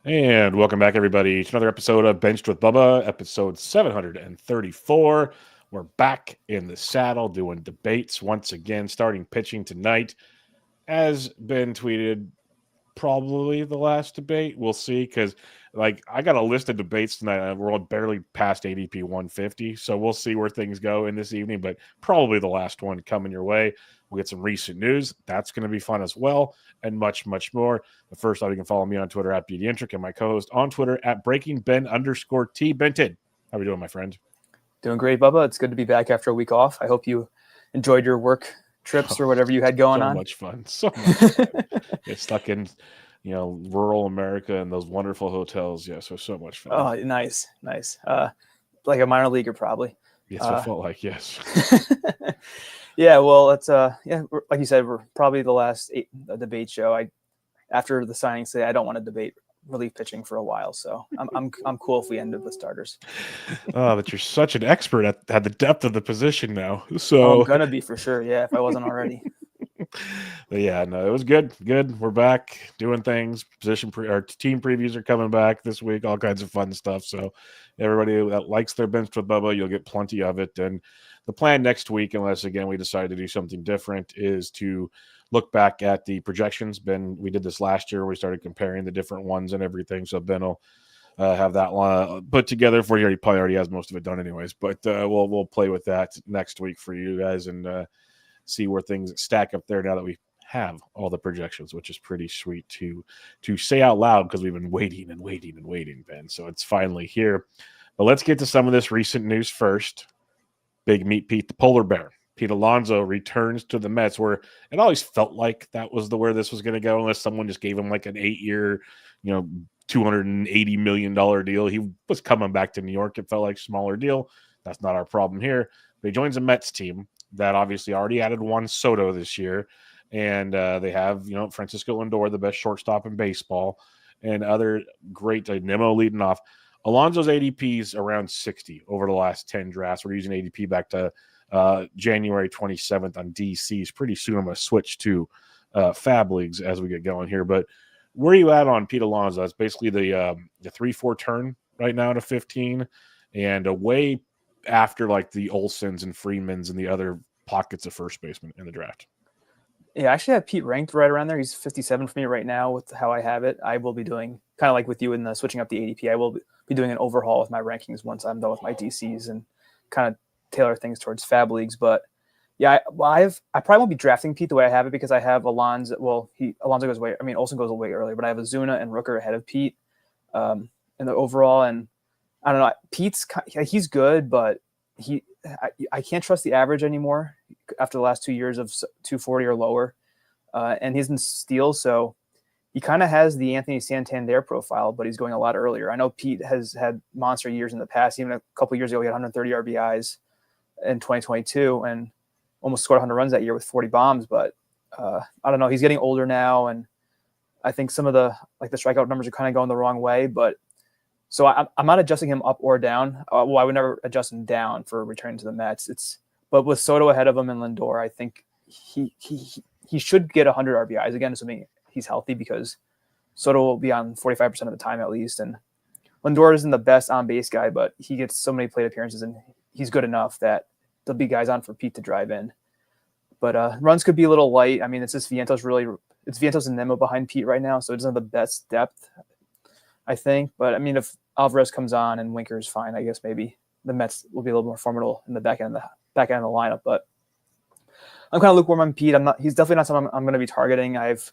And welcome back, everybody, to another episode of Benched with Bubba, episode 734. We're back in the saddle doing debates once again, starting pitching tonight. As been tweeted, probably the last debate. We'll see, because I got a list of debates tonight. We're all barely past ADP 150, so we'll see where things go in this evening, but probably the last one coming your way. We'll get some recent news. That's going to be fun as well, and much, much more. But first off, you can follow me on Twitter at BDintric and my co-host on Twitter at BreakingBen_T Benton. How are we doing, my friend? Doing great, Bubba. It's good to be back after a week off. I hope you enjoyed your work trips or whatever you had going on. Much fun. So much fun. Get stuck in, rural America and those wonderful hotels. Yeah, so much fun. Oh, nice. Like a minor leaguer, probably. Yes, it felt like, yes. Yeah, well, it's like you said, we're probably the last debate show. After the signing today, I don't want to debate relief pitching for a while, so I'm cool if we end up with starters. Oh, but you're such an expert at the depth of the position now. So I'm gonna be for sure. Yeah, if I wasn't already. But yeah, no, it was good. We're back doing things. Our team previews are coming back this week. All kinds of fun stuff. So everybody that likes their Benched with Bubba, you'll get plenty of it. And the plan next week, unless again we decide to do something different, is to look back at the projections. We did this last year. We started comparing the different ones and everything. So Ben will have that one put together for you. He probably already has most of it done anyways. But we'll play with that next week for you guys and see where things stack up there now that we have all the projections, which is pretty sweet to say out loud, because we've been waiting, Ben. So it's finally here. But let's get to some of this recent news first. Big Meat Pete, the polar bear, Pete Alonso, returns to the Mets, where it always felt like that was where this was going to go, unless someone just gave him like an 8-year, $280 million deal. He was coming back to New York. It felt like a smaller deal. That's not our problem here. But he joins a Mets team that obviously already added Juan Soto this year. And they have, Francisco Lindor, the best shortstop in baseball, and other great, like Nimmo leading off. Alonso's ADP is around 60 over the last 10 drafts. We're using ADP back to January 27th on DCs. Pretty soon I'm going to switch to Fab Leagues as we get going here. But where are you at on Pete Alonso? That's basically the 3-4 turn right now to 15, and away after like the Olsons and Freemans and the other pockets of first baseman in the draft. Yeah, I actually have Pete ranked right around there. He's 57 for me right now with how I have it. I will be doing, kind of like with you in the switching up the ADP, I will be doing an overhaul with my rankings once I'm done with my DCs and kind of tailor things towards Fab Leagues. But yeah, I probably won't be drafting Pete the way I have it, because I have Alonso. Well, Alonso goes away. I mean, Olsen goes away earlier, but I have Ozuna and Rooker ahead of Pete in the overall. And I don't know, he's good, but I can't trust the average anymore after the last 2 years of 240 or lower. And he's in steals, so he kind of has the Anthony Santander profile, but he's going a lot earlier. I know Pete has had monster years in the past. Even a couple years ago, he had 130 RBIs in 2022 and almost scored 100 runs that year with 40 bombs. But I don't know. He's getting older now, and I think some of the strikeout numbers are kind of going the wrong way. But so I'm not adjusting him up or down. I would never adjust him down for returning to the Mets. But with Soto ahead of him and Lindor, I think he should get 100 RBIs again, assuming he's healthy, because Soto will be on 45% of the time at least. And Lindor isn't the best on-base guy, but he gets so many plate appearances, and he's good enough that there'll be guys on for Pete to drive in. But runs could be a little light. I mean, it's just it's Vientos and Nimmo behind Pete right now, so it doesn't have the best depth, I think. But I mean, if Alvarez comes on and Winker is fine, I guess maybe the Mets will be a little more formidable in the back end of the lineup. But I'm kind of lukewarm on Pete. He's definitely not someone I'm going to be targeting. I've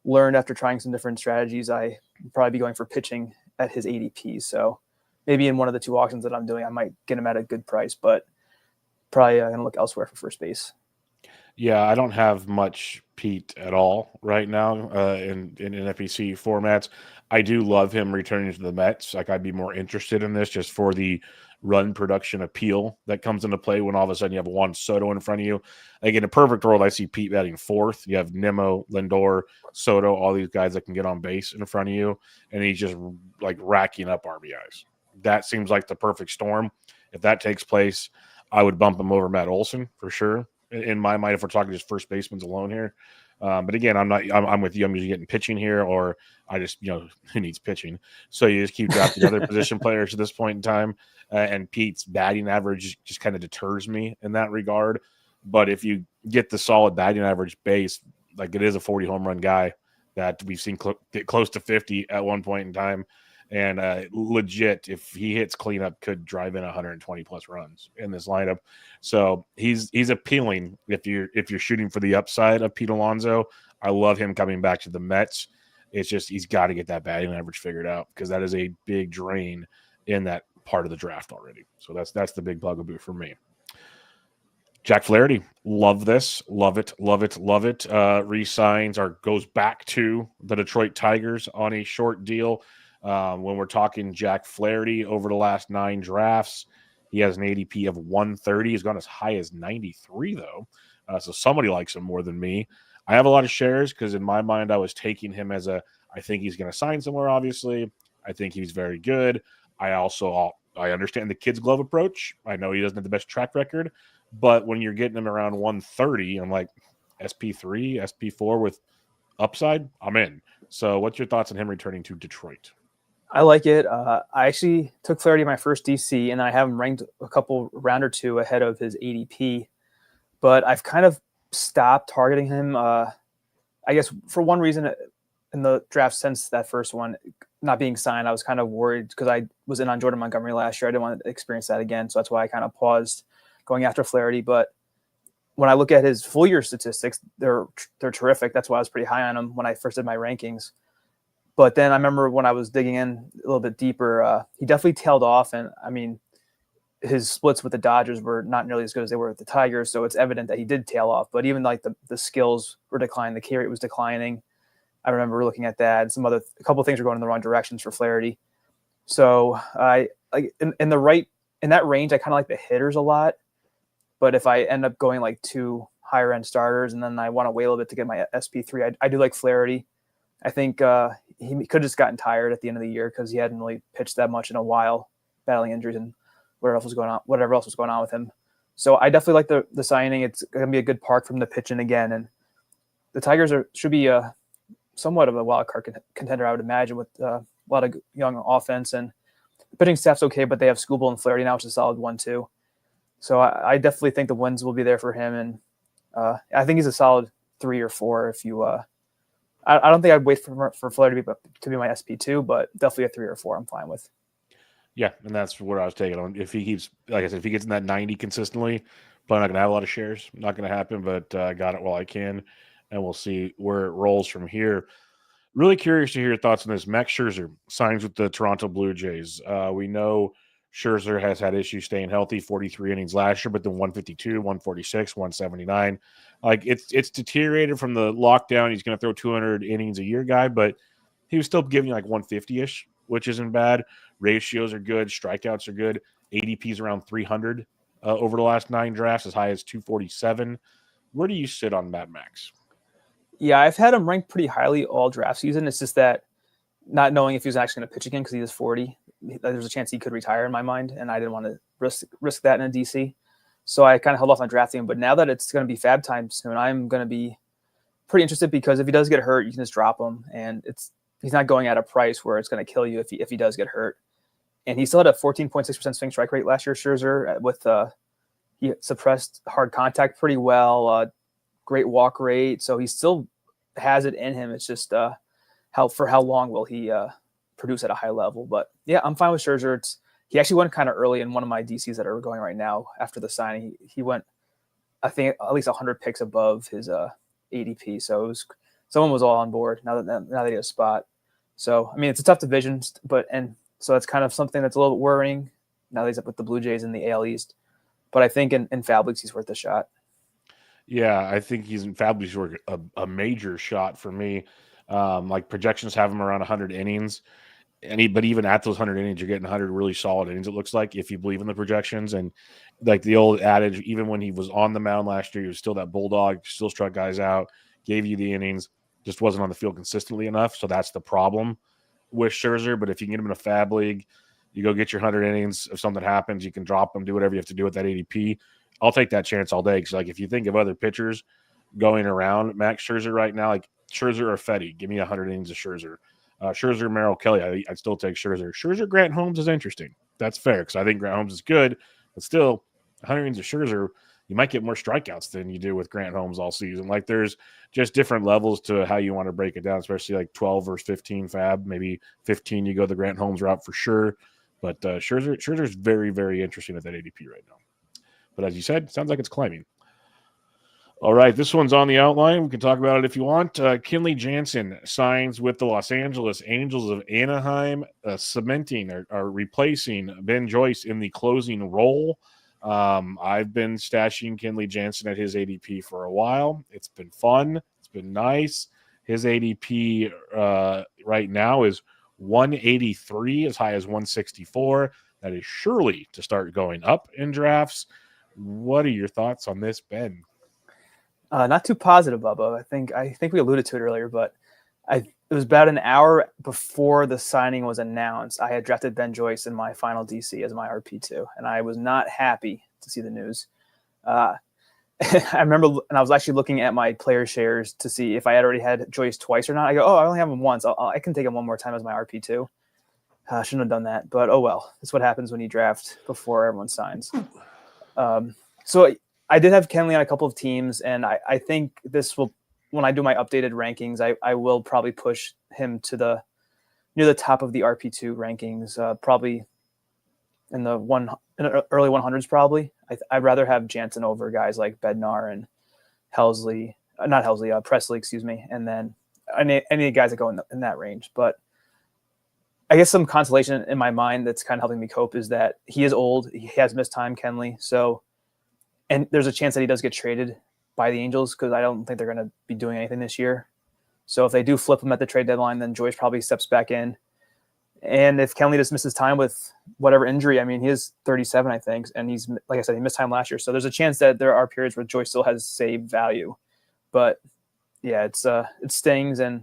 learned after trying some different strategies, I probably be going for pitching at his ADP. So maybe in one of the two auctions that I'm doing, I might get him at a good price, but probably going to look elsewhere for first base. Yeah, I don't have much Pete at all right now in NFBC formats. I do love him returning to the Mets. Like, I'd be more interested in this just for the run production appeal that comes into play when all of a sudden you have Juan Soto in front of you. Like, in a perfect world, I see Pete batting fourth. You have Nimmo, Lindor, Soto, all these guys that can get on base in front of you, and he's just like racking up RBIs. That seems like the perfect storm. If that takes place, I would bump him over Matt Olson for sure. In my mind, if we're talking just first basemen alone here, But again, I'm with you. I'm usually getting pitching here, or I just, who needs pitching? So you just keep drafting other position players at this point in time. And Pete's batting average just kind of deters me in that regard. But if you get the solid batting average base, like it is a 40 home run guy that we've seen get close to 50 at one point in time. And legit, if he hits cleanup, could drive in 120 plus runs in this lineup. So he's appealing if you're shooting for the upside of Pete Alonso. I love him coming back to the Mets. It's just he's got to get that batting average figured out because that is a big drain in that part of the draft already. So that's the big bugaboo for me. Jack Flaherty, love this, love it, love it, love it. Resigns or goes back to the Detroit Tigers on a short deal. When we're talking Jack Flaherty over the last 9 drafts, he has an ADP of 130. He's gone as high as 93, though. So somebody likes him more than me. I have a lot of shares because in my mind, I was taking him as I think he's going to sign somewhere, obviously. I think he's very good. I understand the kid's glove approach. I know he doesn't have the best track record, but when you're getting him around 130, I'm like, SP3, SP4 with upside, I'm in. So what's your thoughts on him returning to Detroit? I like it. I actually took Flaherty my first DC, and I have him ranked a couple round or two ahead of his ADP. But I've kind of stopped targeting him. I guess for one reason in the draft since that first one not being signed, I was kind of worried because I was in on Jordan Montgomery last year. I didn't want to experience that again. So that's why I kind of paused going after Flaherty. But when I look at his full year statistics, they're terrific. That's why I was pretty high on him when I first did my rankings. But then I remember when I was digging in a little bit deeper, he definitely tailed off. And I mean, his splits with the Dodgers were not nearly as good as they were with the Tigers. So it's evident that he did tail off. But even like the skills were declining, the K rate was declining. I remember looking at that. And a couple of things were going in the wrong directions for Flaherty. So I like in that range, I kind of like the hitters a lot. But if I end up going like 2 higher end starters and then I want to wait a little bit to get my SP3, I do like Flaherty. I think he could have just gotten tired at the end of the year because he hadn't really pitched that much in a while, battling injuries and whatever else was going on with him. So I definitely like the signing. It's going to be a good park from the pitching again. And the Tigers should be somewhat of a wild card contender, I would imagine, with a lot of young offense. And the pitching staff's okay, but they have Skubal and Flaherty now, which is a solid 1, too. So I definitely think the wins will be there for him. And I think he's a solid 3 or 4 if you I don't think I'd wait for Flaherty to be my SP2, but definitely a 3 or 4 I'm fine with. Yeah, and that's what I was taking on. If he keeps, like I said, if he gets in that 90 consistently, probably not going to have a lot of shares. Not going to happen, but I got it while I can, and we'll see where it rolls from here. Really curious to hear your thoughts on this. Max Scherzer signs with the Toronto Blue Jays. We know Scherzer has had issues staying healthy, 43 innings last year, but then 152, 146, 179. Like it's deteriorated from the lockdown. He's going to throw 200 innings a year guy, but he was still giving you like 150-ish, which isn't bad. Ratios are good. Strikeouts are good. ADP's around 300 over the last 9 drafts, as high as 247. Where do you sit on Mad Max? Yeah, I've had him ranked pretty highly all draft season. It's just that not knowing if he was actually going to pitch again because he is 40, there's a chance he could retire in my mind, and I didn't want to risk that in a DC. So I kind of held off on drafting him. But now that it's going to be fab time soon, I'm going to be pretty interested because if he does get hurt, you can just drop him, and he's not going at a price where it's going to kill you if he does get hurt. And he still had a 14.6% swing strike rate last year, Scherzer, with he suppressed hard contact pretty well, great walk rate. So he still has it in him. It's just how long will he produce at a high level? But yeah, I'm fine with Scherzer. He actually went kind of early in one of my DCs that are going right now after the signing. He went, I think, at least 100 picks above his ADP. So someone was all on board now that he has a spot. So, I mean, it's a tough division, so that's kind of something that's a little bit worrying. Now that he's up with the Blue Jays in the AL East. But I think in Fab Leagues, he's worth a shot. Yeah, I think he's in Fab Leagues worth a major shot for me. Like projections have him around 100 innings. But even at those 100 innings, you're getting 100 really solid innings, it looks like, if you believe in the projections. And like the old adage, even when he was on the mound last year, he was still that bulldog, still struck guys out, gave you the innings, just wasn't on the field consistently enough. So that's the problem with Scherzer. But if you can get him in a Fab League, you go get your 100 innings. If something happens, you can drop him, do whatever you have to do with that ADP. I'll take that chance all day. Because like if you think of other pitchers going around Max Scherzer right now. Like Scherzer or Fetty, give me 100 innings of Scherzer. Scherzer, Merrill Kelly, I'd still take Scherzer. Scherzer, Grant Holmes is interesting. That's fair because I think Grant Holmes is good, but still, 100 innings of Scherzer, you might get more strikeouts than you do with Grant Holmes all season. Like there's just different levels to how you want to break it down, especially like 12 versus 15 fab. Maybe 15 you go the Grant Holmes route for sure. But Scherzer's very, very interesting at that ADP right now. But as you said, sounds like it's climbing. All right, this one's on the outline. We can talk about it if you want. Kenley Jansen signs with the Los Angeles Angels of Anaheim, cementing or replacing Ben Joyce in the closing role. I've been stashing Kenley Jansen at his ADP for a while. It's been fun. It's been nice. His ADP right now is 183, as high as 164. That is surely to start going up in drafts. What are your thoughts on this, Ben? Not too positive, Bubba. I think we alluded to it earlier, but it was about an hour before the signing was announced. I had drafted Ben Joyce in my final DC as my RP2, and I was not happy to see the news. I remember, and I was actually looking at my player shares to see if I had already had Joyce twice or not. I go, I only have him once. I can take him one more time as my RP2. Shouldn't have done that, but oh well. That's what happens when you draft before everyone signs. So I did have Kenley on a couple of teams, and I think this will, when I do my updated rankings, I will probably push him to near the top of the RP2 rankings, probably in the early 100s. Probably, I'd rather have Jansen over guys like Bednar and Presley, excuse me, and then any of the guys that go in that range. But I guess some consolation in my mind that's kind of helping me cope is that he is old. He has missed time, Kenley, so. And there's a chance that he does get traded by the Angels because I don't think they're going to be doing anything this year. So if they do flip him at the trade deadline, then Joyce probably steps back in. And if Kenley just misses time with whatever injury, I mean, he is 37, I think. And he's, like I said, he missed time last year. So there's a chance that there are periods where Joyce still has saved value. But yeah, it stings. And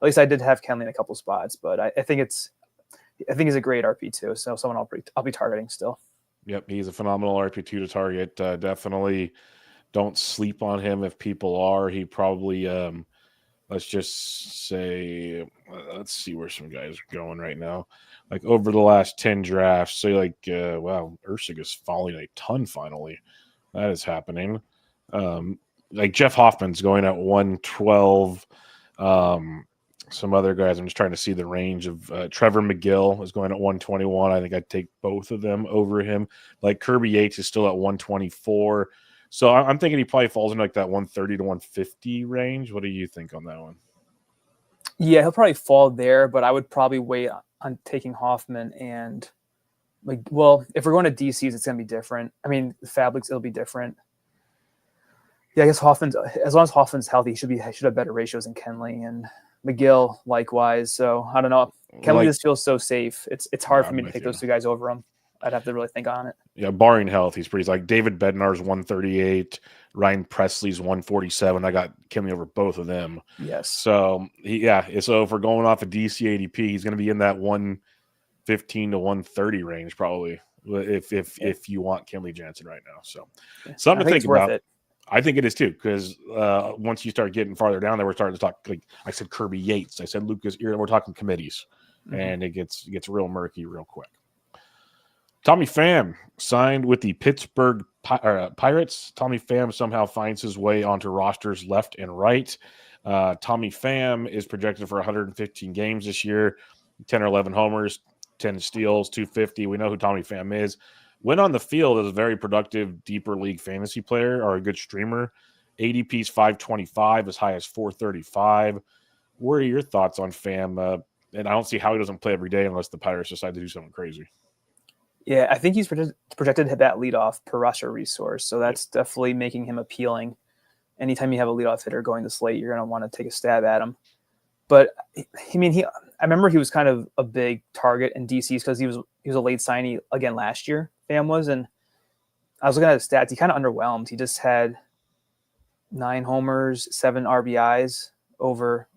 at least I did have Kenley in a couple spots. But I think he's a great RP2. So someone I'll be targeting still. Yep, he's a phenomenal RP2 to target. Definitely don't sleep on him if people are. He probably, let's just say, let's see where some guys are going right now. Like over the last 10 drafts, say wow, Ursiga's falling a ton finally. That is happening. Like Jeff Hoffman's going at 112. Some other guys, I'm just trying to see the range of Trevor McGill is going at 121. I think I'd take both of them over him. Like Kirby Yates is still at 124. So I'm thinking he probably falls into like that 130 to 150 range. What do you think on that one? Yeah, he'll probably fall there, but I would probably wait on taking Hoffman and if we're going to DCs, it's going to be different. I mean, the Fab Leagues, it'll be different. Yeah, I guess as long as Hoffman's healthy, he should have better ratios than Kenley and McGill likewise. So I don't know. Kenley just feels so safe. It's hard for me to take those two guys over him. I'd have to really think on it. Yeah, barring health, he's pretty like David Bednar's 138, Ryan Presley's 147. I got Kenley over both of them. Yes. So so if we're going off a DC ADP, he's going to be in that 115 to 130 range probably if you want Kenley Jansen right now. So something to think about. I think it is too, because once you start getting farther down there, we're starting to talk. Like I said, Kirby Yates. I said Lucas. We're talking committees, and it gets real murky real quick. Tommy Pham signed with the Pittsburgh Pirates. Tommy Pham somehow finds his way onto rosters left and right. Tommy Pham is projected for 115 games this year, 10 or 11 homers, 10 steals, 250. We know who Tommy Pham is. When on the field as a very productive deeper league fantasy player or a good streamer. ADP's 525, as high as 435. What are your thoughts on Pham? And I don't see how he doesn't play every day unless the Pirates decide to do something crazy. Yeah, I think he's projected to hit that leadoff per roster resource. So that's definitely making him appealing. Anytime you have a leadoff hitter going to slate, you're going to want to take a stab at him. But I mean, I remember he was kind of a big target in DCs because he was a late signee again last year. Pham was, and I was looking at his stats. He kind of underwhelmed. He just had 9 homers, 7 RBIs over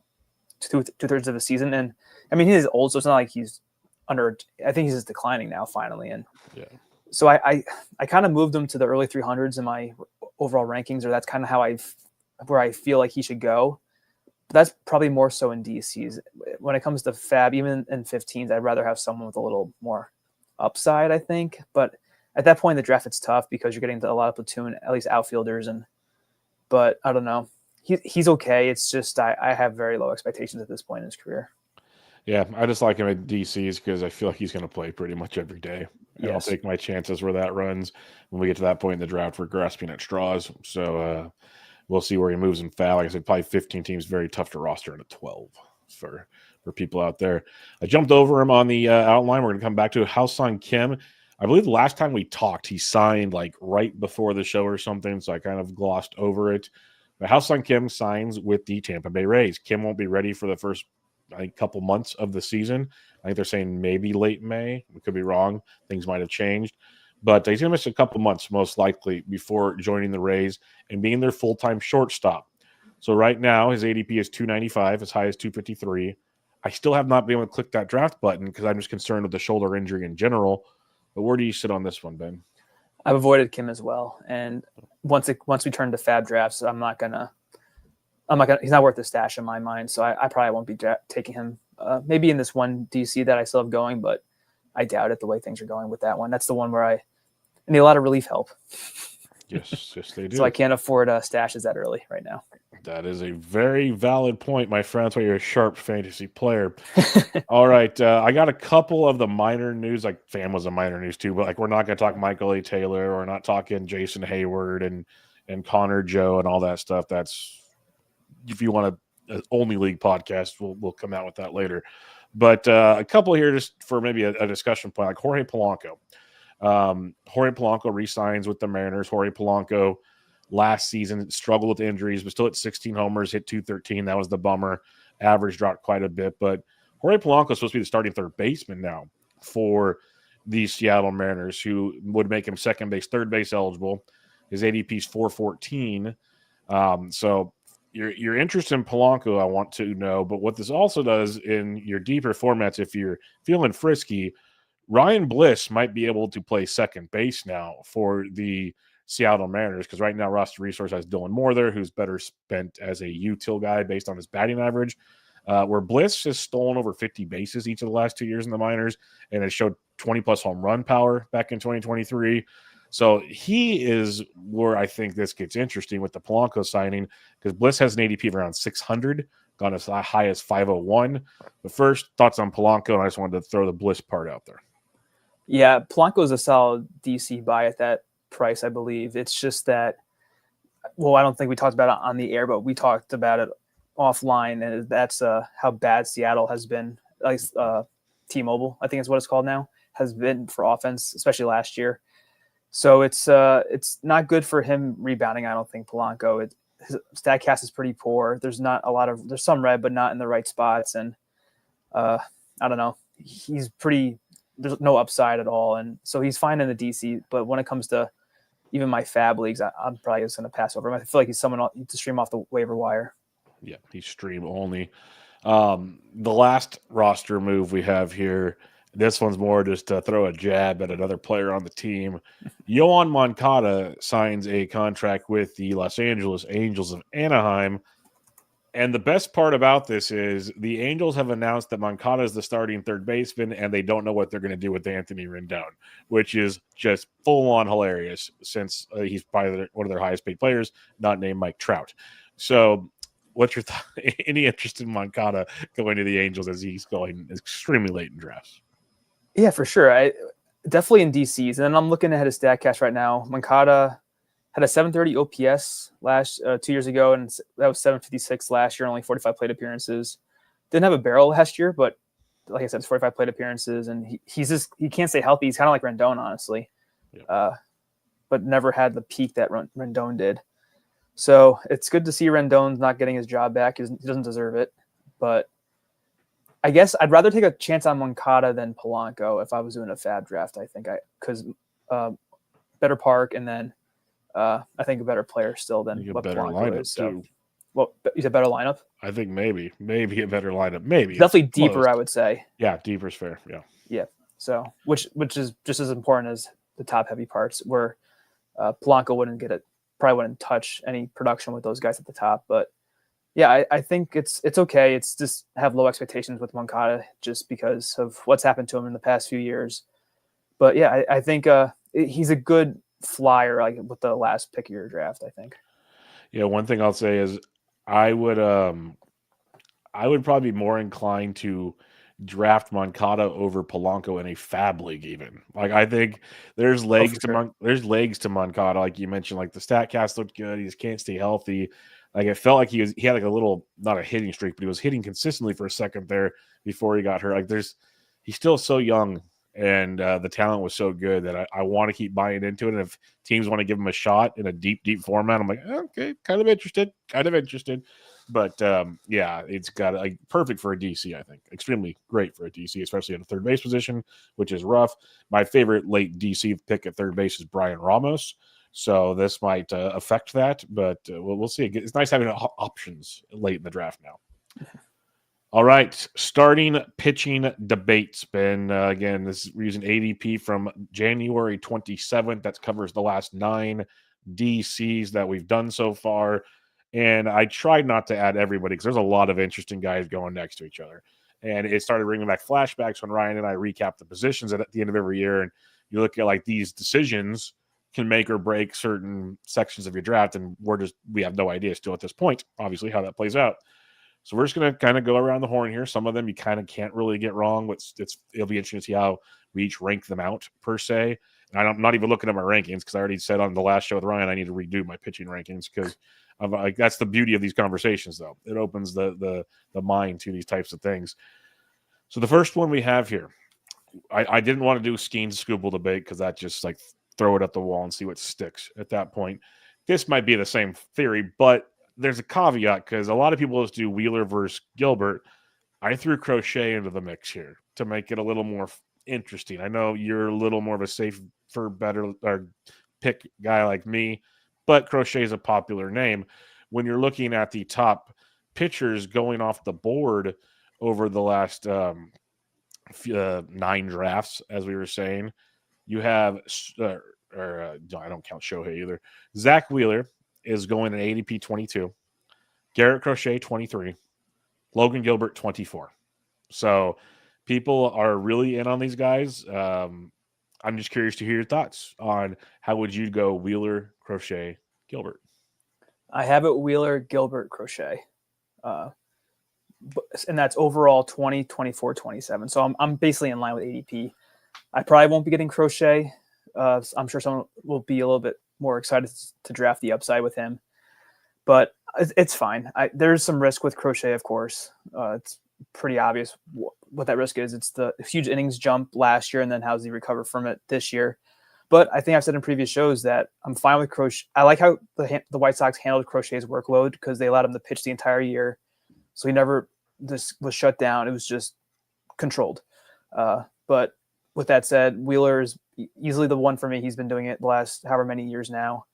two-thirds of the season. And I mean, he is old, so it's not like he's under. I think he's just declining now finally. And so I kind of moved him to the early 300s in my overall rankings, or that's kind of how I've where I feel like he should go. But that's probably more so in DCs. When it comes to fab, even in 15s, I'd rather have someone with a little more upside, I think. But at that point in the draft, it's tough because you're getting to a lot of platoon, at least outfielders. But I don't know. He's okay. It's just I have very low expectations at this point in his career. Yeah, I just like him at DCs because I feel like he's going to play pretty much every day. And I'll take my chances where that runs when we get to that point in the draft. We're grasping at straws. So we'll see where he moves in foul. Like I said, probably 15 teams, very tough to roster in a 12 for people out there. I jumped over him on the outline. We're going to come back to Ha-Seong Kim. I believe the last time we talked, he signed like right before the show or something, so I kind of glossed over it. But Ha-Seong Kim signs with the Tampa Bay Rays. Kim won't be ready for the first, I think, couple months of the season. I think they're saying maybe late May. We could be wrong. Things might have changed. But he's going to miss a couple months, most likely, before joining the Rays and being their full-time shortstop. So right now, his ADP is 295, as high as 253. I still have not been able to click that draft button because I'm just concerned with the shoulder injury in general. But where do you sit on this one, Ben? I've avoided Kim as well. And once we turn to fab drafts, he's not worth the stash in my mind. So I probably won't be taking him maybe in this one DC that I still have going, but I doubt it the way things are going with that one. That's the one where I need a lot of relief help. Yes, they do. So I can't afford stashes that early right now. That is a very valid point, my friend. That's why you're a sharp fantasy player. All right. I got a couple of the minor news. Like Fam was a minor news too, but like we're not going to talk Michael A. Taylor. We're not talking Jason Hayward and Connor Joe and all that stuff. That's, if you want an only league podcast, we'll come out with that later. But a couple here just for maybe a discussion point, like Jorge Polanco. Jorge Polanco re-signs with the Mariners. Jorge Polanco last season struggled with injuries, but still at 16 homers, hit 213. That was the bummer. Average dropped quite a bit, but Jorge Polanco is supposed to be the starting third baseman now for the Seattle Mariners, who would make him second base, third base eligible. His ADP is 414. So your interest in Polanco, I want to know, but what this also does in your deeper formats, if you're feeling frisky, Ryan Bliss might be able to play second base now for the Seattle Mariners, because right now Roster Resource has Dylan Moore there, who's better spent as a util guy based on his batting average, where Bliss has stolen over 50 bases each of the last 2 years in the minors and has showed 20-plus home run power back in 2023. So he is where I think this gets interesting with the Polanco signing, because Bliss has an ADP of around 600, gone as high as 501. But first, thoughts on Polanco, and I just wanted to throw the Bliss part out there. Yeah, Polanco is a solid DC buy at that price, I believe. It's just that, well, I don't think we talked about it on the air, but we talked about it offline, and that's how bad Seattle has been, at least T-Mobile, I think is what it's called now, has been for offense, especially last year. So it's not good for him rebounding, I don't think, Polanco. His StatCast is pretty poor. There's some red, but not in the right spots. And I don't know. There's no upside at all. And so he's fine in the DC. But when it comes to even my fab leagues, I'm probably just going to pass over him. I feel like he's someone to stream off the waiver wire. Yeah, he's stream only. The last roster move we have here, this one's more just to throw a jab at another player on the team. Yoan Moncada signs a contract with the Los Angeles Angels of Anaheim. And the best part about this is the Angels have announced that Moncada is the starting third baseman, and they don't know what they're going to do with Anthony Rendon, which is just full-on hilarious since he's probably one of their highest-paid players, not named Mike Trout. So what's your thought? Any interest in Moncada going to the Angels as he's going extremely late in drafts? Yeah, for sure. I definitely in DCs. And then I'm looking ahead at StatCast right now. Moncada had a 730 OPS 2 years ago, and that was 756 last year, only 45 plate appearances. Didn't have a barrel last year, but like I said, it's 45 plate appearances, and he can't stay healthy. He's kind of like Rendon, honestly, but never had the peak that Rendon did. So it's good to see Rendon's not getting his job back. He doesn't deserve it, but I guess I'd rather take a chance on Moncada than Polanco if I was doing a fab draft. I think because better park, and then I think a better player still than what better Polanco lineup is. So, too. well, you said better lineup? I think maybe a better lineup. Maybe definitely deeper, I would say. Yeah, deeper is fair. Yeah. So which is just as important as the top heavy parts, where Polanco wouldn't get it probably wouldn't touch any production with those guys at the top. But yeah, I think it's okay. It's just have low expectations with Moncada just because of what's happened to him in the past few years. But yeah, I think he's a good flyer, like with the last pick of your draft, I think. Yeah, one thing I'll say is I would probably be more inclined to draft Moncada over Polanco in a fab league even. Like I think there's legs to there's legs to Moncada, like you mentioned. Like the stat cast looked good. He just can't stay healthy. Like it felt like he had like a little, not a hitting streak, but he was hitting consistently for a second there before he got hurt. Like he's still so young, and the talent was so good that I want to keep buying into it. And if teams want to give him a shot in a deep format, I'm like, okay, kind of interested. But yeah, it's got like perfect for a DC, I think. Extremely great for a DC, especially in a third base position, which is rough. My favorite late DC pick at third base is Brian Ramos. So this might affect that, but we'll see. It's nice having options late in the draft now. All right, starting pitching debates, Ben. Again, we're using ADP from January 27th. That covers the last 9 DCs that we've done so far. And I tried not to add everybody because there's a lot of interesting guys going next to each other. And it started bringing back flashbacks when Ryan and I recap the positions at the end of every year. And you look at like these decisions can make or break certain sections of your draft. And we have no idea still at this point, obviously, how that plays out. So we're just going to kind of go around the horn here. Some of them you kind of can't really get wrong. It'll be interesting to see how we each rank them out per se. And I'm not even looking at my rankings because I already said on the last show with Ryan I need to redo my pitching rankings because like that's the beauty of these conversations, though. It opens the mind to these types of things. So the first one we have here, I didn't want to do Skeens Scooble debate because that just like throw it at the wall and see what sticks at that point. This might be the same theory, but there's a caveat because a lot of people just do Wheeler versus Gilbert. I threw Crochet into the mix here to make it a little more interesting. I know you're a little more of a safe for better or pick guy like me, but Crochet is a popular name. When you're looking at the top pitchers going off the board over the last 9 drafts, as we were saying, you have, I don't count Shohei either. Zach Wheeler is going at ADP 22, Garrett Crochet 23, Logan Gilbert 24. So people are really in on these guys. I'm just curious to hear your thoughts on how would you go Wheeler, Crochet, Gilbert. I have it Wheeler, Gilbert, Crochet. And that's overall 20, 24, 27. So I'm basically in line with ADP. I probably won't be getting Crochet. I'm sure someone will be a little bit more excited to draft the upside with him. But it's fine. There's some risk with Crochet, of course. It's pretty obvious what that risk is. It's the huge innings jump last year, and then how does he recover from it this year? But I think I've said in previous shows that I'm fine with Crochet. I like how the White Sox handled Crochet's workload because they allowed him to pitch the entire year. So he never just was shut down. It was just controlled. But with that said, Wheeler is easily the one for me. He's been doing it the last however many years now.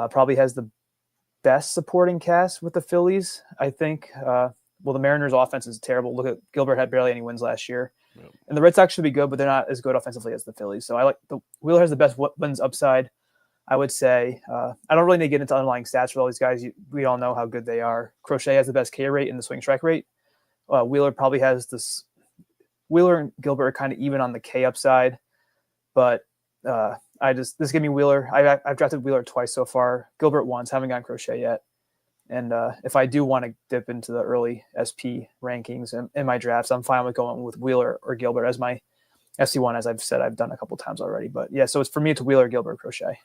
Probably has the best supporting cast with the Phillies, I think. Well, the Mariners' offense is terrible. Look at Gilbert had barely any wins last year. Yep. And the Red Sox should be good, but they're not as good offensively as the Phillies. So I like the Wheeler has the best wins upside, I would say. I don't really need to get into underlying stats for all these guys. We all know how good they are. Crochet has the best K rate and the swing strike rate. Wheeler probably has this. Wheeler and Gilbert are kind of even on the K upside, but this give me Wheeler. I've drafted Wheeler twice so far. Gilbert once, haven't gotten Crochet yet. And if I do want to dip into the early SP rankings in my drafts, I'm fine with going with Wheeler or Gilbert as my SC1, as I've said I've done a couple times already. But yeah, so for me, it's Wheeler, Gilbert, Crochet.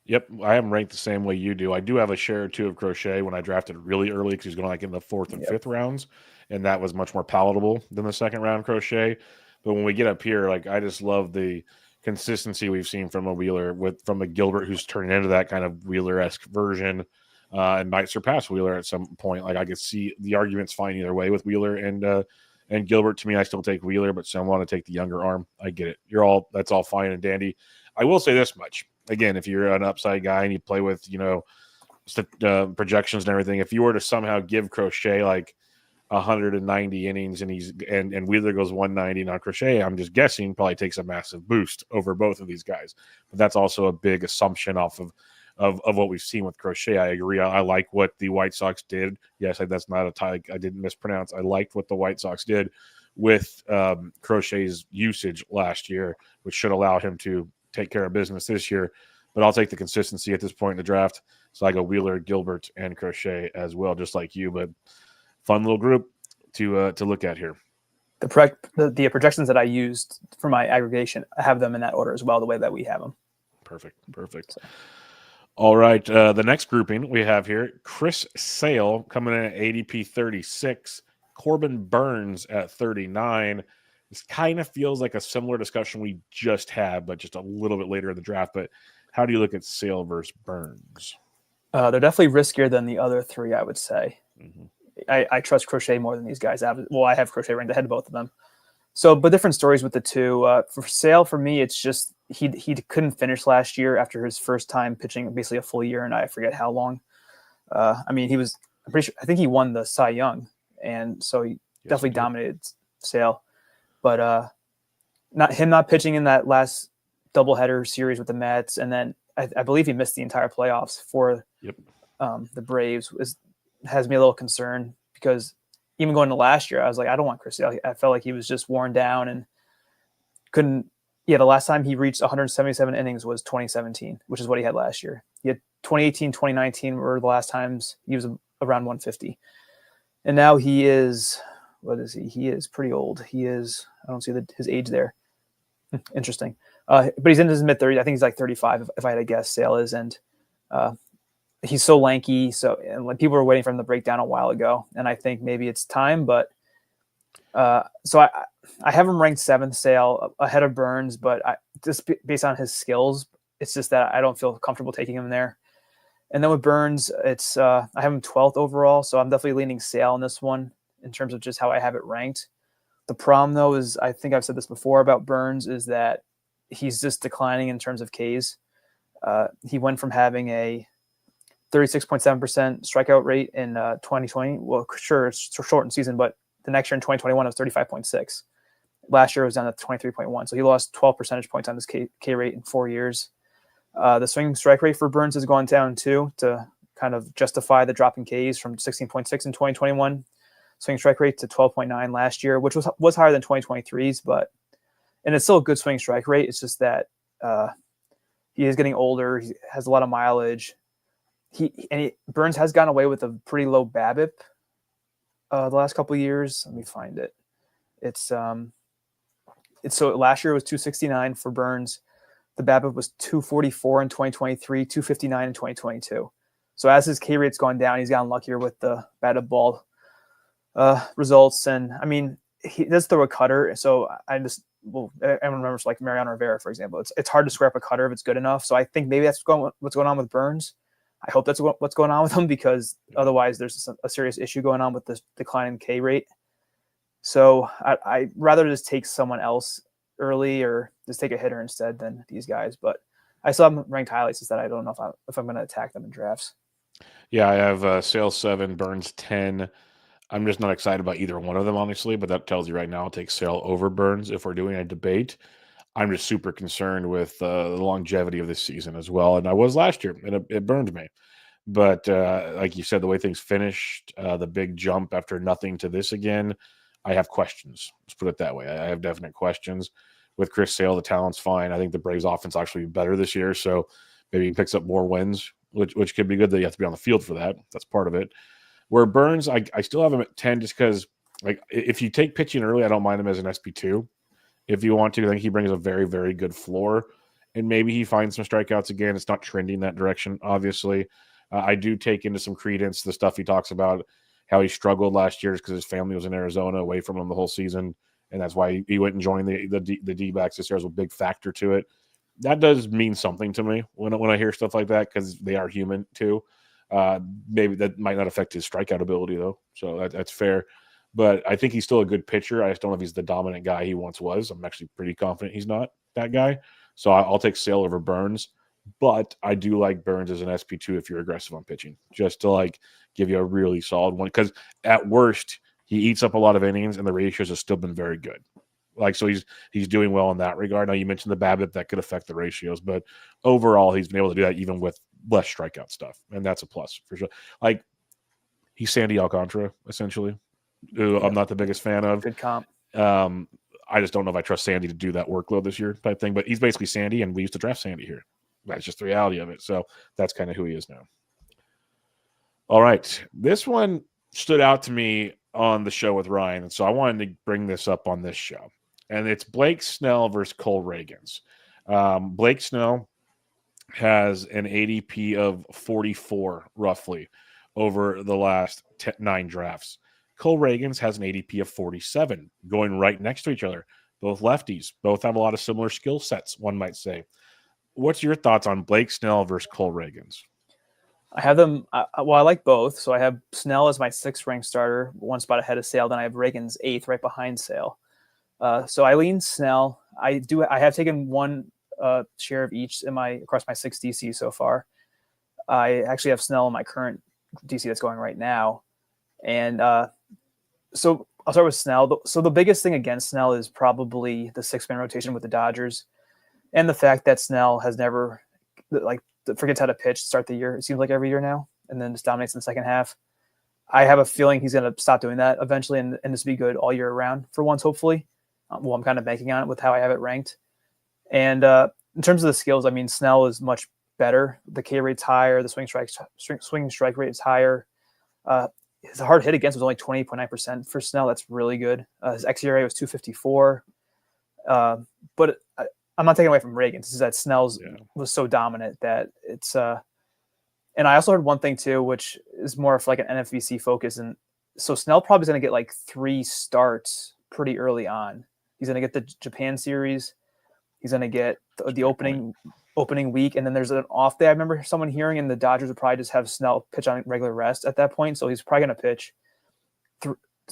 Yep, I am ranked the same way you do. I do have a share or two of Crochet when I drafted really early because he's going like in the 4th and 5th rounds, and that was much more palatable than the second round Crochet. But when we get up here, like I just love the consistency we've seen from a Wheeler from a Gilbert who's turning into that kind of Wheeler-esque version. And might surpass Wheeler at some point. Like I could see the arguments fine either way with Wheeler and Gilbert. To me, I still take Wheeler, but some want to take the younger arm. I get it. That's all fine and dandy. I will say this much. Again, if you're an upside guy and you play with, projections and everything, if you were to somehow give Crochet like 190 innings and Wheeler goes 190 on Crochet, I'm just guessing probably takes a massive boost over both of these guys. But that's also a big assumption off of of what we've seen with Crochet. I agree. I like what the White Sox did. Yes, that's not a tie. I didn't mispronounce. I liked what the White Sox did with Crochet's usage last year, which should allow him to take care of business this year. But I'll take the consistency at this point in the draft. So I go Wheeler, Gilbert, and Crochet as well, just like you. But fun little group to look at here. The projections that I used for my aggregation, I have them in that order as well, the way that we have them. Perfect. So. All right. The next grouping we have here, Chris Sale coming in at ADP 36, Corbin Burns at 39. This kind of feels like a similar discussion we just had, but just a little bit later in the draft. But how do you look at Sale versus Burns? They're definitely riskier than the other three, I would say. Mm-hmm. I trust Crochet more than these guys. I have Crochet ranked ahead of both of them. So, but different stories with the two. For Sale, for me, it's just he couldn't finish last year after his first time pitching basically a full year, and I forget how long. I'm pretty sure, I think he won the Cy Young, and so he definitely dominated Sale. But not pitching in that last doubleheader series with the Mets, and then I believe he missed the entire playoffs for the Braves has me a little concerned, because even going to last year, I was like, I don't want Chris Sale. I felt like he was just worn down and couldn't. Yeah, the last time he reached 177 innings was 2017, which is what he had last year. He had 2018, 2019 were the last times he was around 150. And now he is, what is he? He is pretty old. He is, I don't see his age there. Interesting. But he's in his mid-30s. I think he's like 35, if I had to guess, Sale is. And he's so lanky. And like, people were waiting for him to break down a while ago. And I think maybe it's time. But so I have him ranked 7th, Sale, ahead of Burns. But just based on his skills, it's just that I don't feel comfortable taking him there. And then with Burns, it's I have him 12th overall. So I'm definitely leaning Sale in this one in terms of just how I have it ranked. The problem, though, is I think I've said this before about Burns, is that he's just declining in terms of Ks. He went from having a 36.7% strikeout rate in 2020. Well, sure, it's a shortened season, but the next year in 2021, it was 35.6. Last year, it was down to 23.1. So he lost 12 percentage points on this K rate in 4 years. The swing strike rate for Burns has gone down, too, to kind of justify the drop in Ks from 16.6 in 2021. Swing strike rate to 12.9 last year, which was higher than 2023's, and it's still a good swing strike rate. It's just that he is getting older. He has a lot of mileage. Burns has gotten away with a pretty low BABIP the last couple of years. Let me find it. It's so last year it was 269 for Burns. The BABIP was 244 in 2023, 259 in 2022. So as his K rate's gone down, he's gotten luckier with the batted ball results. And I mean, he does throw a cutter. So everyone remembers like Mariano Rivera, for example. It's hard to square up a cutter if it's good enough. So I think maybe that's what's going on with Burns. I hope that's what's going on with him, because otherwise there's a serious issue going on with this decline in K rate. So I'd rather just take someone else early or just take a hitter instead than these guys. But I still have them ranked highly, since that I don't know if I'm going to attack them in drafts. Yeah, I have Sale 7, Burns 10. I'm just not excited about either one of them, honestly, but that tells you right now I'll take Sale over Burns if we're doing a debate. I'm just super concerned with the longevity of this season as well, and I was last year, and it burned me. But like you said, the way things finished, the big jump after nothing to this again, I have questions. Let's put it that way. I have definite questions. With Chris Sale, the talent's fine. I think the Braves offense actually be better this year, so maybe he picks up more wins, which could be good. That you have to be on the field for that. That's part of it. Where Burns, I still have him at 10 just because, like, if you take pitching early, I don't mind him as an SP2. If you want to, I think he brings a very, very good floor. And maybe he finds some strikeouts again. It's not trending that direction, obviously. I do take into some credence the stuff he talks about, how he struggled last year because his family was in Arizona, away from him the whole season. And that's why he went and joined the D-backs this year as a big factor to it. That does mean something to me when I hear stuff like that, because they are human too. Maybe that might not affect his strikeout ability, though. So that's fair. But I think he's still a good pitcher. I just don't know if he's the dominant guy he once was. I'm actually pretty confident he's not that guy. So I'll take Sale over Burns. But I do like Burns as an SP2 if you're aggressive on pitching, just to like give you a really solid one. Because at worst, he eats up a lot of innings, and the ratios have still been very good. Like, so he's doing well in that regard. Now, you mentioned the BABIP that could affect the ratios, but overall, he's been able to do that even with less strikeout stuff, and that's a plus for sure. Like, he's Sandy Alcantara, essentially, who I'm not the biggest fan of. Good comp. I just don't know if I trust Sandy to do that workload this year type thing, but he's basically Sandy, and we used to draft Sandy here. That's just the reality of it. So that's kind of who he is now. All right. This one stood out to me on the show with Ryan, and so I wanted to bring this up on this show. And it's Blake Snell versus Cole Ragans. Blake Snell has an ADP of 44, roughly, over the last 9 drafts. Cole Ragans has an ADP of 47, going right next to each other. Both lefties. Both have a lot of similar skill sets, one might say. What's your thoughts on Blake Snell versus Cole Ragans? I have them. I like both. So I have Snell as my 6th ranked starter, one spot ahead of Sale. Then I have Ragans 8th, right behind Sale. So I lean Snell. I have taken one share of each across my 6 DC so far. I actually have Snell in my current DC that's going right now, and so I'll start with Snell. So the biggest thing against Snell is probably the 6-man rotation with the Dodgers, and the fact that Snell has never forgets how to pitch to start the year. It seems like every year now, and then just dominates in the second half. I have a feeling he's going to stop doing that eventually, and this will be good all year round for once, hopefully. Well, I'm kind of banking on it with how I have it ranked. And in terms of the skills, I mean, Snell is much better. The K rate's higher. The swing strike rate is higher. His hard hit against was only 20.9% for Snell. That's really good. His xERA was 254. But I'm not taking away from Ragans. It's that Snell's was so dominant that it's and I also heard one thing too, which is more of like an NFBC focus. And so Snell probably is going to get like 3 starts pretty early on. He's going to get the Japan series. He's going to get the opening week. And then there's an off day. I remember someone hearing, and the Dodgers would probably just have Snell pitch on regular rest at that point. So he's probably going to pitch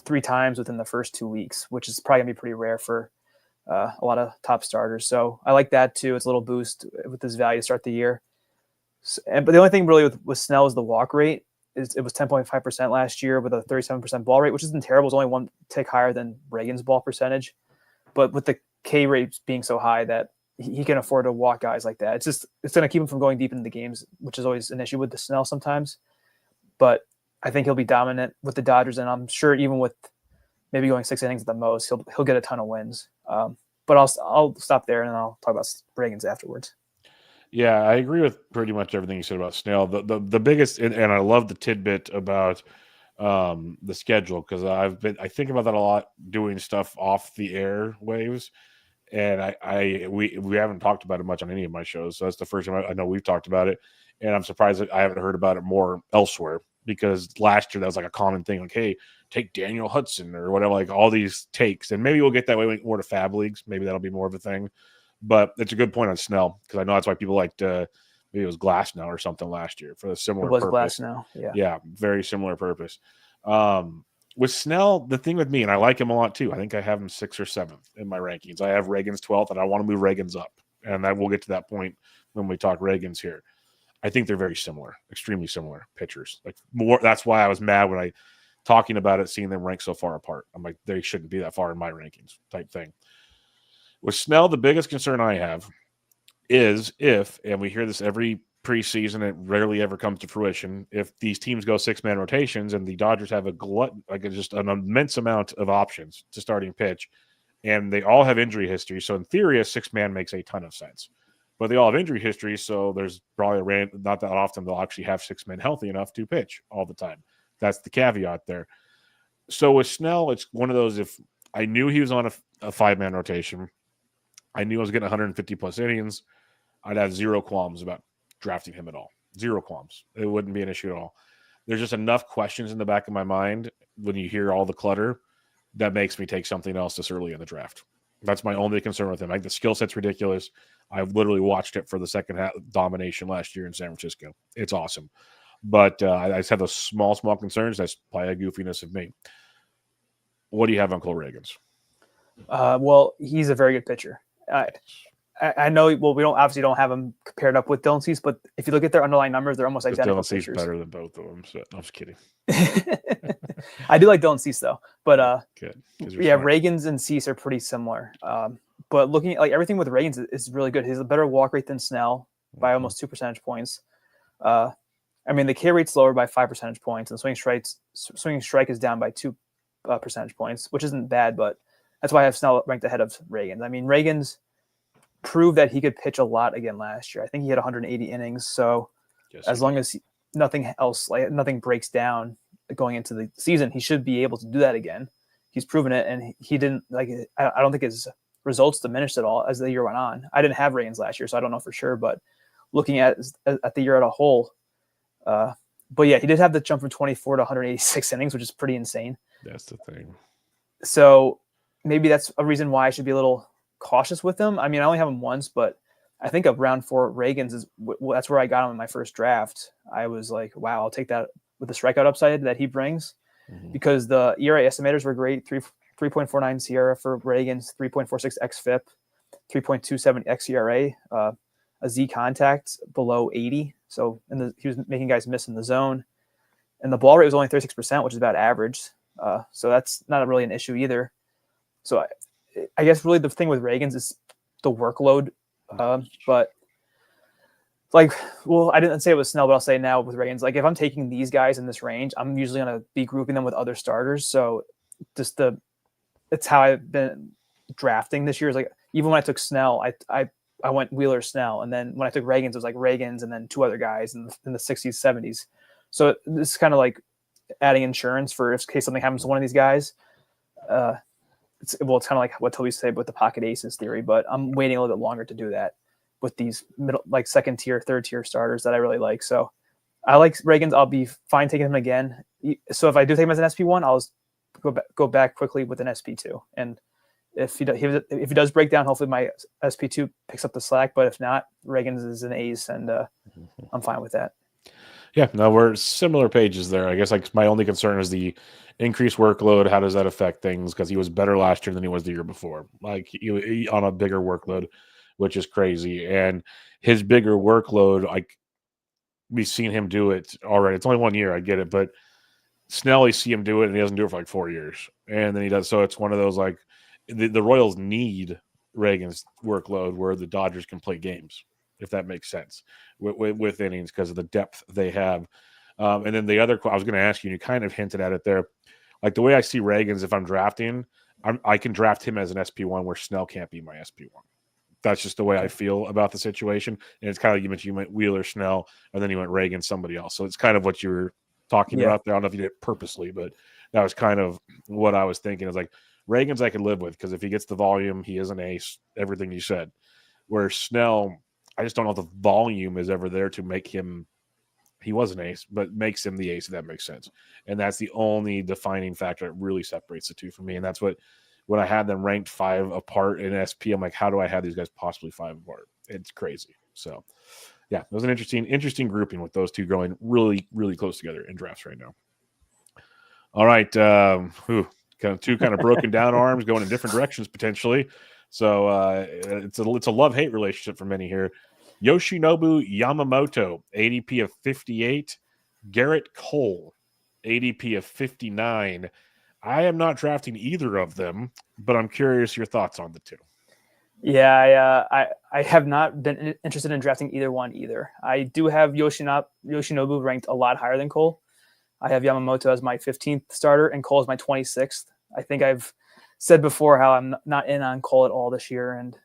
3 times within the first 2 weeks, which is probably going to be pretty rare for a lot of top starters. So I like that too. It's a little boost with this value to start the year. But the only thing really with Snell is the walk rate. It was 10.5% last year with a 37% ball rate, which isn't terrible. It's only 1 tick higher than Ragans' ball percentage. But with the K rates being so high that he can afford to walk guys like that, it's going to keep him from going deep into the games, which is always an issue with the Snell sometimes. But I think he'll be dominant with the Dodgers, and I'm sure even with maybe going 6 innings at the most, he'll get a ton of wins. But I'll stop there, and then I'll talk about Ragans afterwards. Yeah, I agree with pretty much everything you said about Snell. The biggest, and I love the tidbit about the schedule, because I think about that a lot doing stuff off the air waves, and we haven't talked about it much on any of my shows. So that's the first time I know we've talked about it, and I'm surprised that I haven't heard about it more elsewhere, because last year that was like a common thing, like, hey, take Daniel Hudson or whatever, like all these takes, and maybe we'll get that way more to Fab Leagues. Maybe that'll be more of a thing. But it's a good point on Snell, because I know that's why people liked maybe it was Glass Now or something last year for a similar purpose. It was Glass Now, yeah. Yeah, very similar purpose. With Snell, the thing with me, and I like him a lot too, I think I have him 6th or 7th in my rankings. I have Ragans 12th, and I want to move Ragans up. And we'll get to that point when we talk Ragans here. I think they're very similar, extremely similar pitchers. Like more. That's why I was mad when I talking about it, seeing them ranked so far apart. I'm like, they shouldn't be that far in my rankings type thing. With Snell, the biggest concern I have is if, and we hear this every preseason, it rarely ever comes to fruition, if these teams go 6-man rotations and the Dodgers have just an immense amount of options to starting pitch, and they all have injury history. So in theory, a 6-man makes a ton of sense. But they all have injury history, so there's probably not that often they'll actually have 6 men healthy enough to pitch all the time. That's the caveat there. So with Snell, it's one of those, if I knew he was on a 5-man rotation, I knew I was getting 150 plus innings, I'd have zero qualms about drafting him at all. Zero qualms. It wouldn't be an issue at all. There's just enough questions in the back of my mind when you hear all the clutter that makes me take something else this early in the draft. That's my only concern with him. Like, the skill set's ridiculous. I've literally watched it for the second half domination last year in San Francisco. It's awesome. But I just have those small concerns. That's probably a goofiness of me. What do you have on Cole Ragans? Well, he's a very good pitcher. I know. Well, we obviously don't have him compared up with Dylan Cease, but if you look at their underlying numbers, they're almost identical Dylan Cease pitchers. Better than both of them. So I'm just kidding. I do like Dylan Cease though, but Good. yeah, Ragans and Cease are pretty similar. But looking at like everything with Ragans is really good. He has a better walk rate than Snell by almost 2 percentage points. I mean, the K rate's lower by 5 percentage points, and swing strike is down by 2 percentage points, which isn't bad, but that's why I have Snell ranked ahead of Ragans. I mean, Ragans proved that he could pitch a lot again last year. I think he had 180 innings. So as long as nothing else, like nothing breaks down going into the season, he should be able to do that again. He's proven it, and he didn't like. I don't think his results diminished at all as the year went on. I didn't have Ragans last year, so I don't know for sure. But looking at the year as a whole, but yeah, he did have the jump from 24 to 186 innings, which is pretty insane. That's the thing. So maybe that's a reason why I should be a little cautious with him. I mean, I only have him once, but I think of round 4 Ragans is that's where I got him in my first draft. I was like, wow, I'll take that with the strikeout upside that he brings, because the ERA estimators were great. 3.49 SIERA for Ragans, 3.46 xFIP, 3.27 xERA, a Z contact below 80. So he was making guys miss in the zone, and the ball rate was only 36%, which is about average. So that's not really an issue either. So I guess really the thing with Ragans is the workload. But like, well, I didn't say it was Snell, but I'll say now with Ragans, like if I'm taking these guys in this range, I'm usually going to be grouping them with other starters. So just it's how I've been drafting this year. Is like, even when I took Snell, I went Wheeler Snell. And then when I took Ragans, it was like Ragans and then 2 other guys in the 60s, 70s. So this is kind of like adding insurance for in case something happens to one of these guys. It's kind of like what Toby said with the pocket aces theory, but I'm waiting a little bit longer to do that with these middle, like 2nd tier, 3rd tier starters that I really like. So I like Ragans. I'll be fine taking him again. So if I do take him as an SP1, I'll go back quickly with an SP2. And if he does break down, hopefully my SP2 picks up the slack. But if not, Ragans is an ace, and I'm fine with that. Yeah, no, we're similar pages there. I guess like my only concern is the increased workload. How does that affect things? Because he was better last year than he was the year before. Like he on a bigger workload, which is crazy. And his bigger workload, like we've seen him do it already. It's only 1 year, I get it, but Snell, you see him do it, and he doesn't do it for like 4 years, and then he does. So it's one of those like the Royals need Ragans' workload where the Dodgers can play games, if that makes sense, with innings because of the depth they have. And then the other, I was going to ask you, and you kind of hinted at it there. Like the way I see Ragans, if I'm drafting, I can draft him as an SP1 where Snell can't be my SP1. That's just the way I feel about the situation. And it's kind of like you mentioned, you went Wheeler, Snell, and then you went Ragans, somebody else. So it's kind of what you were talking about there. I don't know if you did it purposely, but that was kind of what I was thinking. It's like Ragans I could live with because if he gets the volume, he is an ace, everything you said. Where Snell, I just don't know if the volume is ever there to make him, he was an ace, but makes him the ace, if that makes sense. And that's the only defining factor that really separates the two for me. And that's what, when I had them ranked 5 apart in SP, I'm like, how do I have these guys possibly 5 apart? It's crazy. So, yeah, it was an interesting grouping with those two going really, really close together in drafts right now. All right. Kind of broken down arms going in different directions potentially. So it's a love-hate relationship for many here. Yoshinobu Yamamoto, ADP of 58. Garrett Cole, ADP of 59. I am not drafting either of them, but I'm curious your thoughts on the two. Yeah, I have not been interested in drafting either one either. I do have Yoshinobu ranked a lot higher than Cole. I have Yamamoto as my 15th starter and Cole as my 26th. I think I've said before how I'm not in on Cole at all this year. And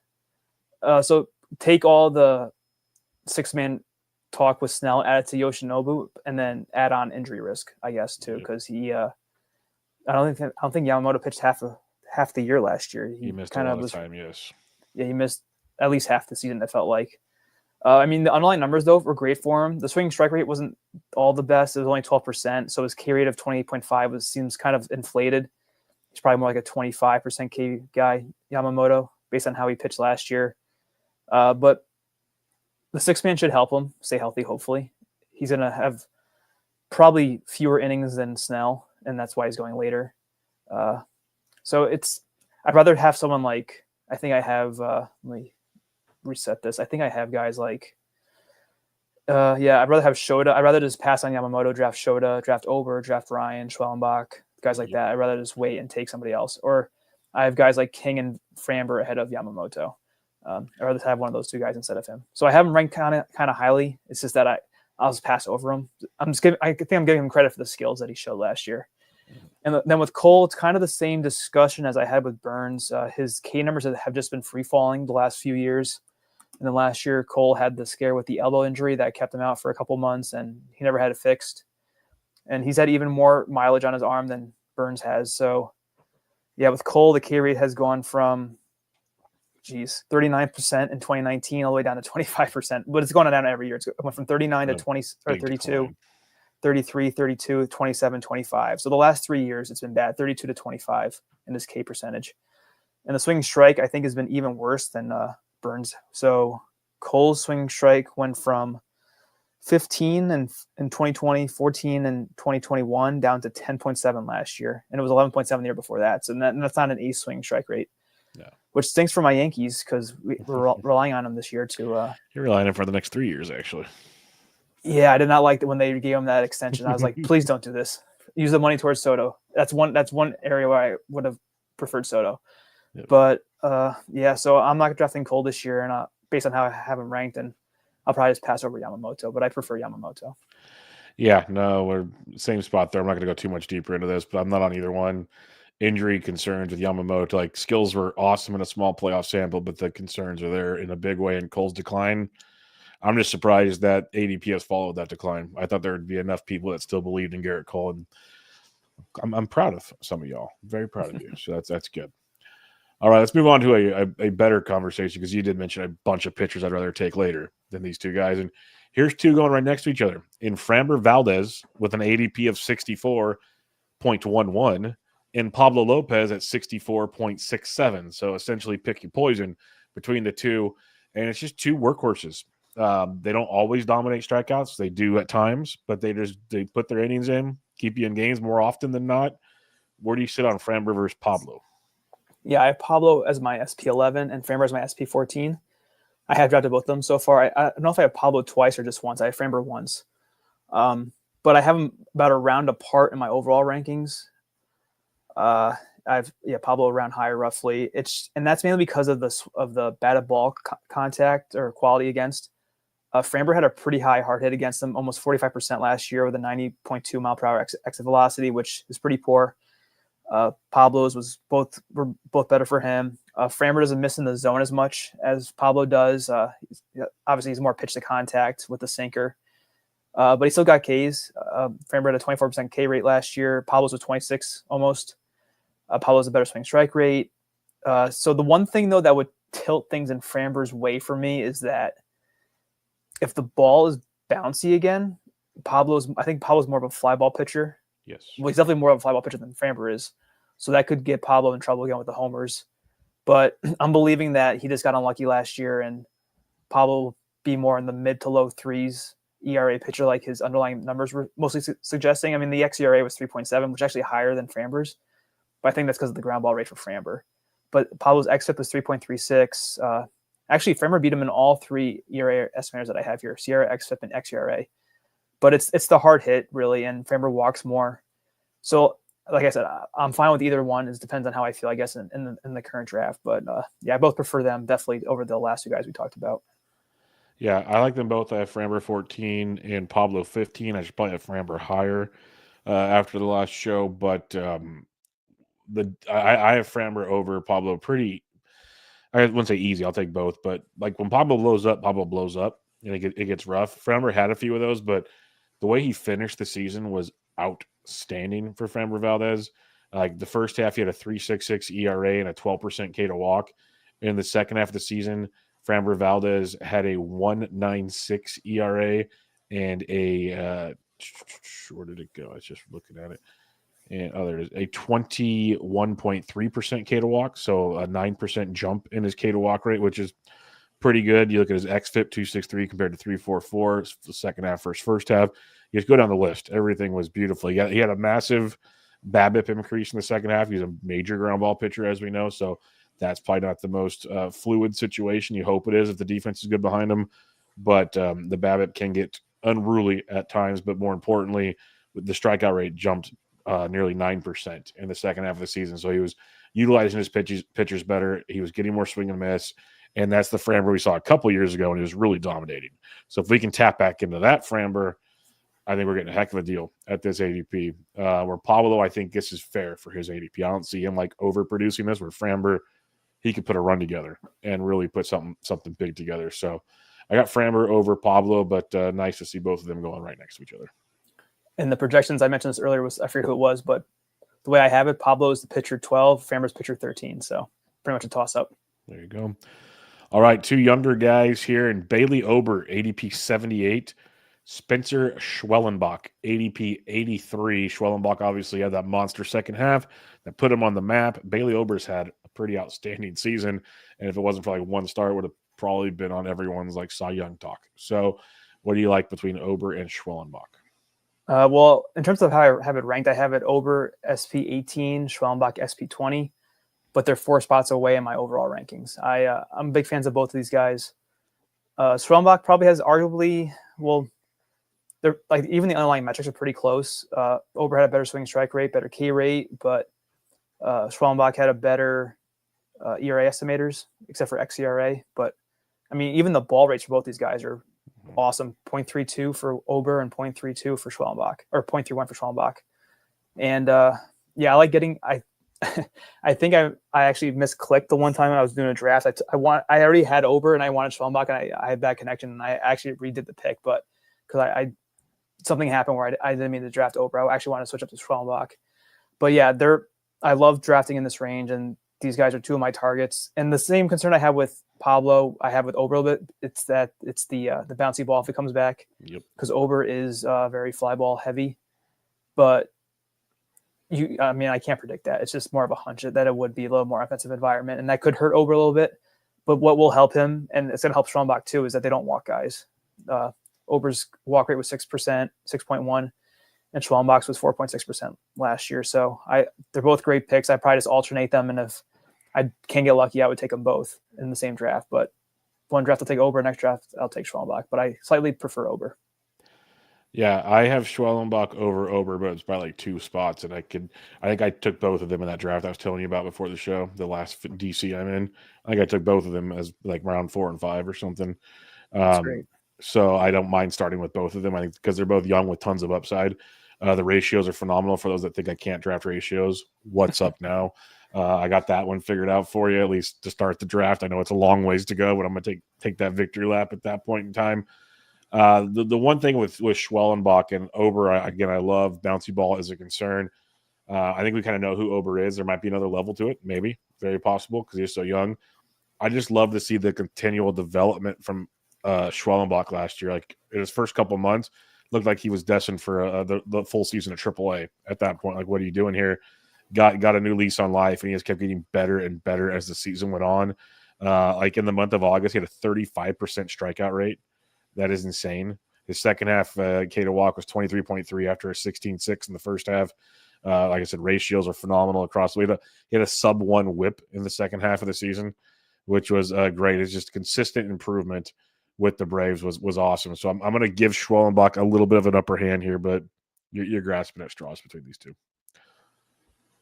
so take all the 6-man talk with Snell, add it to Yoshinobu, and then add on injury risk, I guess, too, because he I don't think Yamamoto pitched half the year last year. He missed kind of time, yes. Yeah, he missed at least half the season, it felt like. I mean, the underlying numbers, though, were great for him. The swing strike rate wasn't all the best. It was only 12%. So his K rate of 28.5 seems kind of inflated. He's probably more like a 25% K guy, Yamamoto, based on how he pitched last year. But the 6-man should help him stay healthy, hopefully. He's going to have probably fewer innings than Snell, and that's why he's going later. So I'd rather have someone like, I think I have, let me reset this. I think I have guys like, I'd rather have Shota. I'd rather just pass on Yamamoto, draft Shota, draft Ober, draft Ryan, Schwellenbach, guys like that. I'd rather just wait and take somebody else. Or I have guys like King and Framber ahead of Yamamoto. I'd rather have one of those two guys instead of him. So I have him ranked kind of highly. It's just that I'll just pass over him. I think I'm giving him credit for the skills that he showed last year. And then with Cole, it's kind of the same discussion as I had with Burns. His K numbers have just been free falling the last few years. And then last year, Cole had the scare with the elbow injury that kept him out for a couple months, and he never had it fixed. And he's had even more mileage on his arm than Burns has. So, yeah, with Cole, the K rate has gone from 39% in 2019 all the way down to 25%. But it's going down every year. It went from 39 to 20 or 32. Decline. 33, 32, 27, 25. So the last 3 years, it's been bad, 32 to 25 in this K percentage. And the swinging strike, I think, has been even worse than Burns. So Cole's swinging strike went from 15 in 2020, 14 in 2021, down to 10.7 last year. And it was 11.7 the year before that. So that's not an ace swing strike rate, which stinks for my Yankees because we're relying on them this year to You're relying on them for the next 3 years, actually. Yeah, I did not like it when they gave him that extension. I was like, please don't do this. Use the money towards Soto. That's one area where I would have preferred Soto. Yep. But so I'm not drafting Cole this year, and based on how I have him ranked, and I'll probably just pass over Yamamoto. But I prefer Yamamoto. Yeah, no, we're same spot there. I'm not going to go too much deeper into this, but I'm not on either one. Injury concerns with Yamamoto, like skills were awesome in a small playoff sample, but the concerns are there in a big way. And Cole's decline. I'm just surprised that ADP has followed that decline. I thought there would be enough people that still believed in Garrett Cole, and I'm proud of some of y'all. Very proud of you. So that's good. All right, let's move on to a better conversation because you did mention a bunch of pitchers I'd rather take later than these two guys. And here's two going right next to each other. In Framber Valdez with an ADP of 64.11 and Pablo Lopez at 64.67. So essentially pick your poison between the two. And it's just two workhorses. They don't always dominate strikeouts. They do at times, but they put their innings in, keep you in games more often than not. Where do you sit on Framber versus Pablo? Yeah, I have Pablo as my SP11 and Framber as my SP14. I have drafted both of them so far. I don't know if I have Pablo twice or just once. I have Framber once. But I have them about a round apart in my overall rankings. Pablo around higher roughly. And that's mainly because of the batted ball contact or quality against. Framber had a pretty high hard hit against them, almost 45% last year with a 90.2 mile per hour exit velocity, which is pretty poor. Pablo's were both better for him. Framber doesn't miss in the zone as much as Pablo does. Obviously, he's more pitch to contact with the sinker, but he still got Ks. Framber had a 24% K rate last year. Pablo's was 26 almost. Pablo's a better swing strike rate. So the one thing though that would tilt things in Framber's way for me is that if the ball is bouncy again, I think Pablo's more of a fly ball pitcher. Yes. Well, he's definitely more of a fly ball pitcher than Framber is. So that could get Pablo in trouble again with the homers. But I'm believing that he just got unlucky last year and Pablo will be more in the mid to low threes ERA pitcher like his underlying numbers were mostly suggesting. I mean, the xERA was 3.7, which is actually higher than Framber's. But I think that's because of the ground ball rate for Framber. But Pablo's xFIP was 3.36. Actually, Framber beat him in all three ERA estimators that I have here, SIERA, xFIP, and xERA. But it's the hard hit, really, and Framber walks more. So, like I said, I'm fine with either one. It depends on how I feel, I guess, in the current draft. But, I both prefer them definitely over the last two guys we talked about. Yeah, I like them both. I have Framber 14 and Pablo 15. I should probably have Framber higher after the last show. But I have Framber over Pablo pretty – I wouldn't say easy. I'll take both. But, like, when Pablo blows up, and it gets rough. Framber had a few of those, but the way he finished the season was outstanding for Framber Valdez. Like the first half, he had a 3.66 ERA and a 12% K to walk. In the second half of the season, Framber Valdez had a 1.96 ERA and a where did it go? I was just looking at it. And there it is, a 21.3% K to walk, so a 9% jump in his K to walk rate, which is pretty good. You look at his xFIP 263 compared to 344, the second half versus first half. You just go down the list. Everything was beautiful. He had a massive BABIP increase in the second half. He's a major ground ball pitcher, as we know, so that's probably not the most fluid situation. You hope it is if the defense is good behind him, but the BABIP can get unruly at times. But more importantly, the strikeout rate jumped nearly 9% in the second half of the season. So he was utilizing his pitchers better. He was getting more swing and miss. And that's the Framber we saw a couple years ago, and he was really dominating. So if we can tap back into that Framber, I think we're getting a heck of a deal at this ADP. Where Pablo, I think this is fair for his ADP. I don't see him like overproducing this. Where Framber, he could put a run together and really put something big together. So I got Framber over Pablo, but nice to see both of them going right next to each other. And the projections, I mentioned this earlier, I forget who it was, but the way I have it, Pablo is the pitcher 12, Framber's pitcher 13. So pretty much a toss-up. There you go. All right, two younger guys here, and Bailey Ober, ADP 78. Spencer Schwellenbach, ADP 83. Schwellenbach obviously had that monster second half that put him on the map. Bailey Ober's had a pretty outstanding season, and if it wasn't for like one start, it would have probably been on everyone's like Cy Young talk. So what do you like between Ober and Schwellenbach? Well, in terms of how I have it ranked, I have it Ober SP 18, Schwellenbach SP 20, but they're 4 spots away in my overall rankings. I'm big fans of both of these guys. Schwellenbach probably has arguably, well, they're like even the underlying metrics are pretty close. Ober had a better swing strike rate, better K rate, but Schwellenbach had a better ERA estimators, except for xERA. But I mean, even the ball rates for both these guys are awesome. 0.32 for Ober and 0.32 for Schwellenbach, or 0.31 for Schwellenbach. And yeah, I like getting. I think I actually misclicked the one time I was doing a draft. I already had Ober and I wanted Schwellenbach, and I had that connection, and I actually redid the pick, but because I something happened where I didn't mean to draft Ober. I actually wanted to switch up to Schwellenbach. But yeah, I love drafting in this range, and these guys are two of my targets. And the same concern I have with Pablo, I have with Ober a little bit. It's the bouncy ball if it comes back. Yep. Because Ober is very fly ball heavy. But I can't predict that. It's just more of a hunch that it would be a little more offensive environment, and that could hurt Ober a little bit. But what will help him, and it's going to help Schwellenbach too, is that they don't walk guys. Ober's walk rate was 6.1%, and Schwellenbach's was 4.6% last year. So they're both great picks. I probably just alternate them, and if I can't get lucky, I would take them both in the same draft. But one draft I'll take Ober, next draft I'll take Schwellenbach. But I slightly prefer Ober. Yeah, I have Schwellenbach over Ober, but it's by like 2 spots, and I think I took both of them in that draft I was telling you about before the show, the last DC I'm in. I think I took both of them as like round 4 and 5 or something. That's great. So I don't mind starting with both of them. I think because they're both young with tons of upside. The ratios are phenomenal for those that think I can't draft ratios. What's up now? I got that one figured out for you, at least to start the draft. I know it's a long ways to go, but I'm going to take that victory lap at that point in time. The one thing with Schwellenbach and Ober, I love bouncy ball as a concern. I think we kind of know who Ober is. There might be another level to it, maybe. Very possible because he's so young. I just love to see the continual development from Schwellenbach last year. Like in his first couple months, looked like he was destined for the full season of AAA at that point. Like, what are you doing here? Got a new lease on life, and he just kept getting better and better as the season went on. Like in the month of August, he had a 35% strikeout rate. That is insane. His second half K to walk was 23.3 after a 16.6 in the first half. Like I said, ratios are phenomenal across the way. He had a sub-1 whip in the second half of the season, which was great. It's just consistent improvement with the Braves was awesome. So I'm going to give Schwellenbach a little bit of an upper hand here, but you're grasping at straws between these two.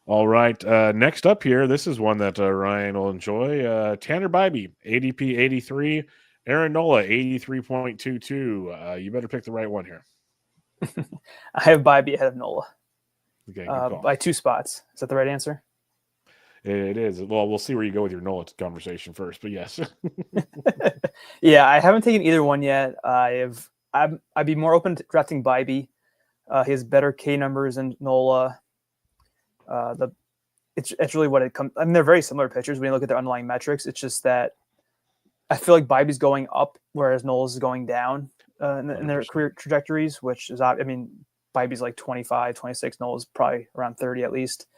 All right. Next up here, this is one that Ryan will enjoy. Tanner Bibee, ADP 83. Aaron Nola, 83.22. You better pick the right one here. I have Bibee ahead of Nola. Okay, by 2 spots. Is that the right answer? It is. Well, we'll see where you go with your Nola conversation first, but yes. Yeah, I haven't taken either one yet. I'd be more open to drafting Bibee. He has better K numbers than Nola. It's really what it comes. I mean, they're very similar pitchers when you look at their underlying metrics. It's just that I feel like Bibee's going up, whereas Nola's is going down in their career trajectories, which is, I mean, Bibee's like 25, 26. Nola's probably around 30 at least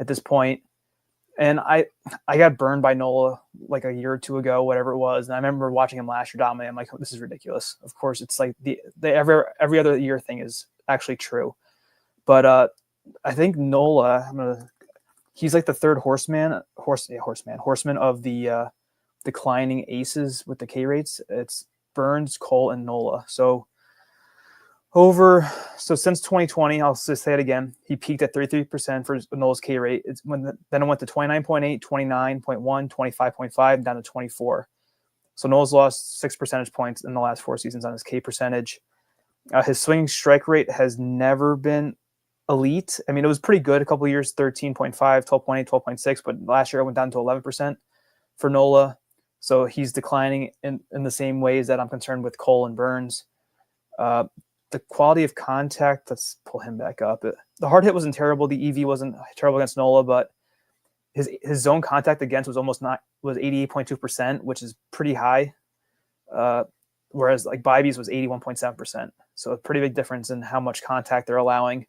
at this point. And I got burned by Nola like a year or 2 ago, whatever it was. And I remember watching him last year dominate. I'm like, oh, this is ridiculous. Of course, it's like the every other year thing is actually true. But I think Nola, he's like the third horseman of the declining aces with the K rates. It's Burns, Cole, and Nola. So So since 2020, I'll just say it again, he peaked at 33% for Nola's K rate. Then it went to 29.8, 29.1, 25.5, down to 24. So Nola's lost 6 percentage points in the last 4 seasons on his K percentage. His swing strike rate has never been elite. I mean, it was pretty good a couple of years, 13.5, 12.8, 12.6, but last year it went down to 11% for Nola. So he's declining in the same ways that I'm concerned with Cole and Burns. The quality of contact, let's pull him back up. The hard hit wasn't terrible. The EV wasn't terrible against Nola, but his zone contact against was 88.2%, which is pretty high. Whereas like Bibee's was 81.7%. So a pretty big difference in how much contact they're allowing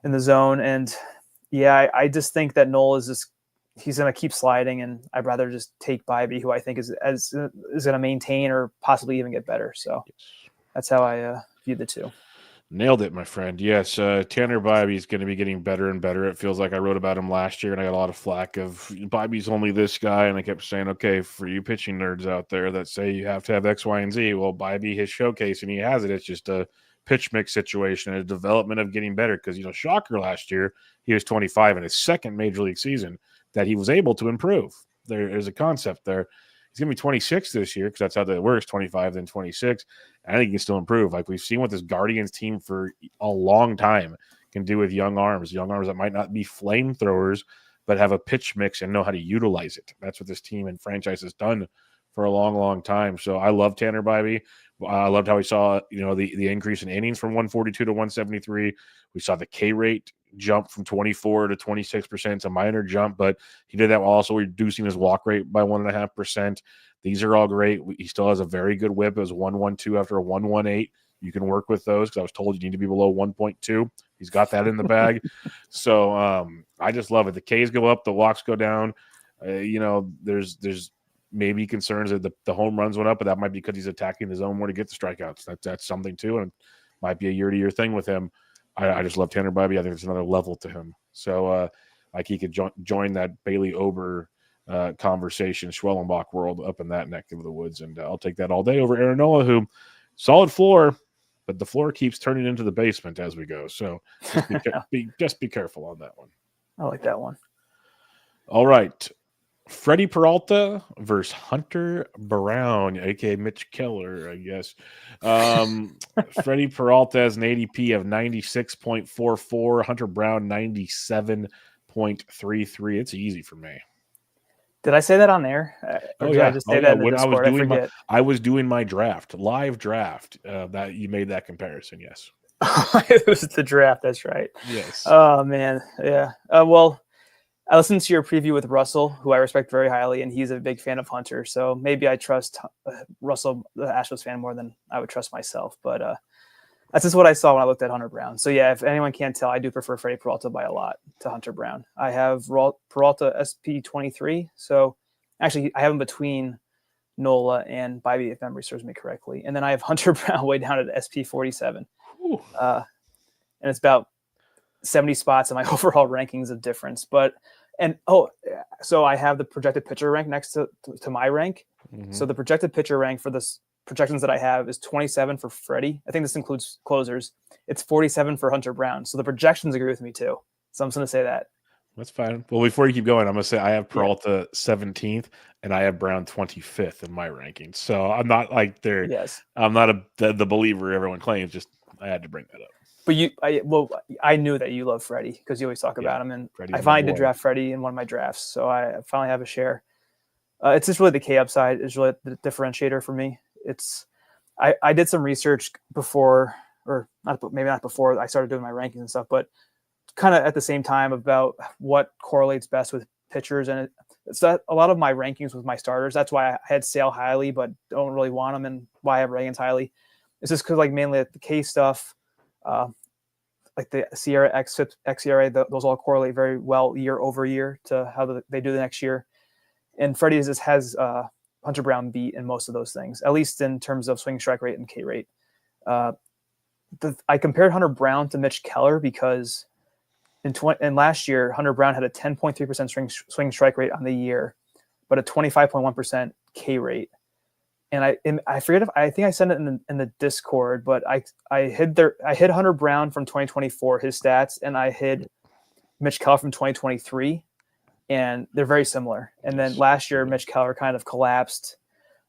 in the zone. And yeah, I just think that Nola he's going to keep sliding, and I'd rather just take Bibee, who I think is going to maintain or possibly even get better. So that's how I view the two. Nailed it, my friend. Yes, Tanner Bibee is going to be getting better and better. It feels like I wrote about him last year, and I got a lot of flack of Bibee's only this guy, and I kept saying, okay, for you pitching nerds out there that say you have to have X, Y, and Z, well, Bibee his showcase, and he has it. It's just a pitch mix situation, a development of getting better. Because shocker, last year he was 25 in his second major league season that he was able to improve. There's a concept there. He's going to be 26 this year because that's how that works, 25, then 26. I think he can still improve. Like we've seen what this Guardians team for a long time can do with young arms that might not be flamethrowers, but have a pitch mix and know how to utilize it. That's what this team and franchise has done for a long, long time. So I love Tanner Bibee. I loved how we saw, the increase in innings from 142 to 173. We saw the K rate jump from 24 to 26%. It's a minor jump, but he did that while also reducing his walk rate by 1.5%. These are all great. He still has a very good whip. It was 112 after a 118. You can work with those because I was told you need to be below 1.2. He's got that in the bag. So I just love it. The Ks go up, the walks go down. There's maybe concerns that the home runs went up, but that might be because he's attacking the zone more to get the strikeouts. That's something too, and it might be a year-to-year thing with him. I just love Tanner Bibee. I think there's another level to him. So like he could join that Bailey Ober conversation, Schwellenbach world up in that neck of the woods, and I'll take that all day over Aaron Nola, who solid floor, but the floor keeps turning into the basement as we go. So just be careful on that one. I like that one. All right. Freddie Peralta versus Hunter Brown, aka Mitch Keller, I guess. Freddie Peralta has an ADP of 96.44, Hunter Brown 97.33. It's easy for me. Did I say that on there? Did I just say that in the when Discord? I was doing my live draft, that you made that comparison, yes. It was the draft, that's right. Yes. Oh, man. Yeah. Well, I listened to your preview with Russell, who I respect very highly, and he's a big fan of Hunter. So maybe I trust Russell, the Astros fan, more than I would trust myself. But that's just what I saw when I looked at Hunter Brown. So, yeah, if anyone can't tell, I do prefer Freddie Peralta by a lot to Hunter Brown. I have Peralta SP23. So, actually, I have him between Nola and Bibee, if memory serves me correctly. And then I have Hunter Brown way down at SP47. And it's about 70 spots in my overall rankings of difference. So I have the projected pitcher rank next to my rank. Mm-hmm. So the projected pitcher rank for this projections that I have is 27 for Freddie. I think this includes closers. It's 47 for Hunter Brown. So the projections agree with me too. So I'm just going to say that. That's fine. Well, before you keep going, I'm going to say I have Peralta 17th and I have Brown 25th in my rankings. So I'm not like Yes. I'm not the believer everyone claims. Just I had to bring that up. But I knew that you love Freddie because you always talk about him, and Freddie's I finally did draft Freddie in one of my drafts, so I finally have a share. It's just really the K upside is really the differentiator for me. I did some research before, or maybe not before I started doing my rankings and stuff, but kind of at the same time about what correlates best with pitchers, and it's that a lot of my rankings with my starters. That's why I had Sale highly, but don't really want them, and why I have Ragans highly. It's just because mainly the K stuff. Like the Sierra XERA, those all correlate very well year over year to how they do the next year. And Freddie has Hunter Brown beat in most of those things, at least in terms of swing strike rate and K rate. I compared Hunter Brown to Mitch Keller because in last year, Hunter Brown had a 10.3% swing strike rate on the year, but a 25.1% K rate. I forget if I think I sent it in the Discord, but I hid Hunter Brown from 2024, his stats, and I hid Mitch Keller from 2023, and they're very similar. And then last year, Mitch Keller kind of collapsed.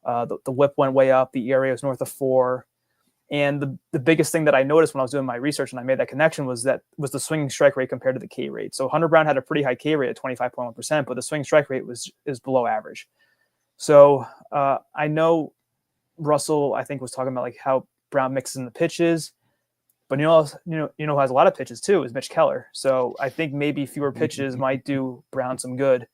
The whip went way up. The ERA was north of 4. And the biggest thing that I noticed when I was doing my research and I made that connection was the swinging strike rate compared to the K rate. So Hunter Brown had a pretty high K rate at 25.1%, but the swing strike rate is below average. So I know Russell, I think, was talking about like how Brown mixes in the pitches, but you know who has a lot of pitches too is Mitch Keller. So I think maybe fewer pitches might do Brown some good.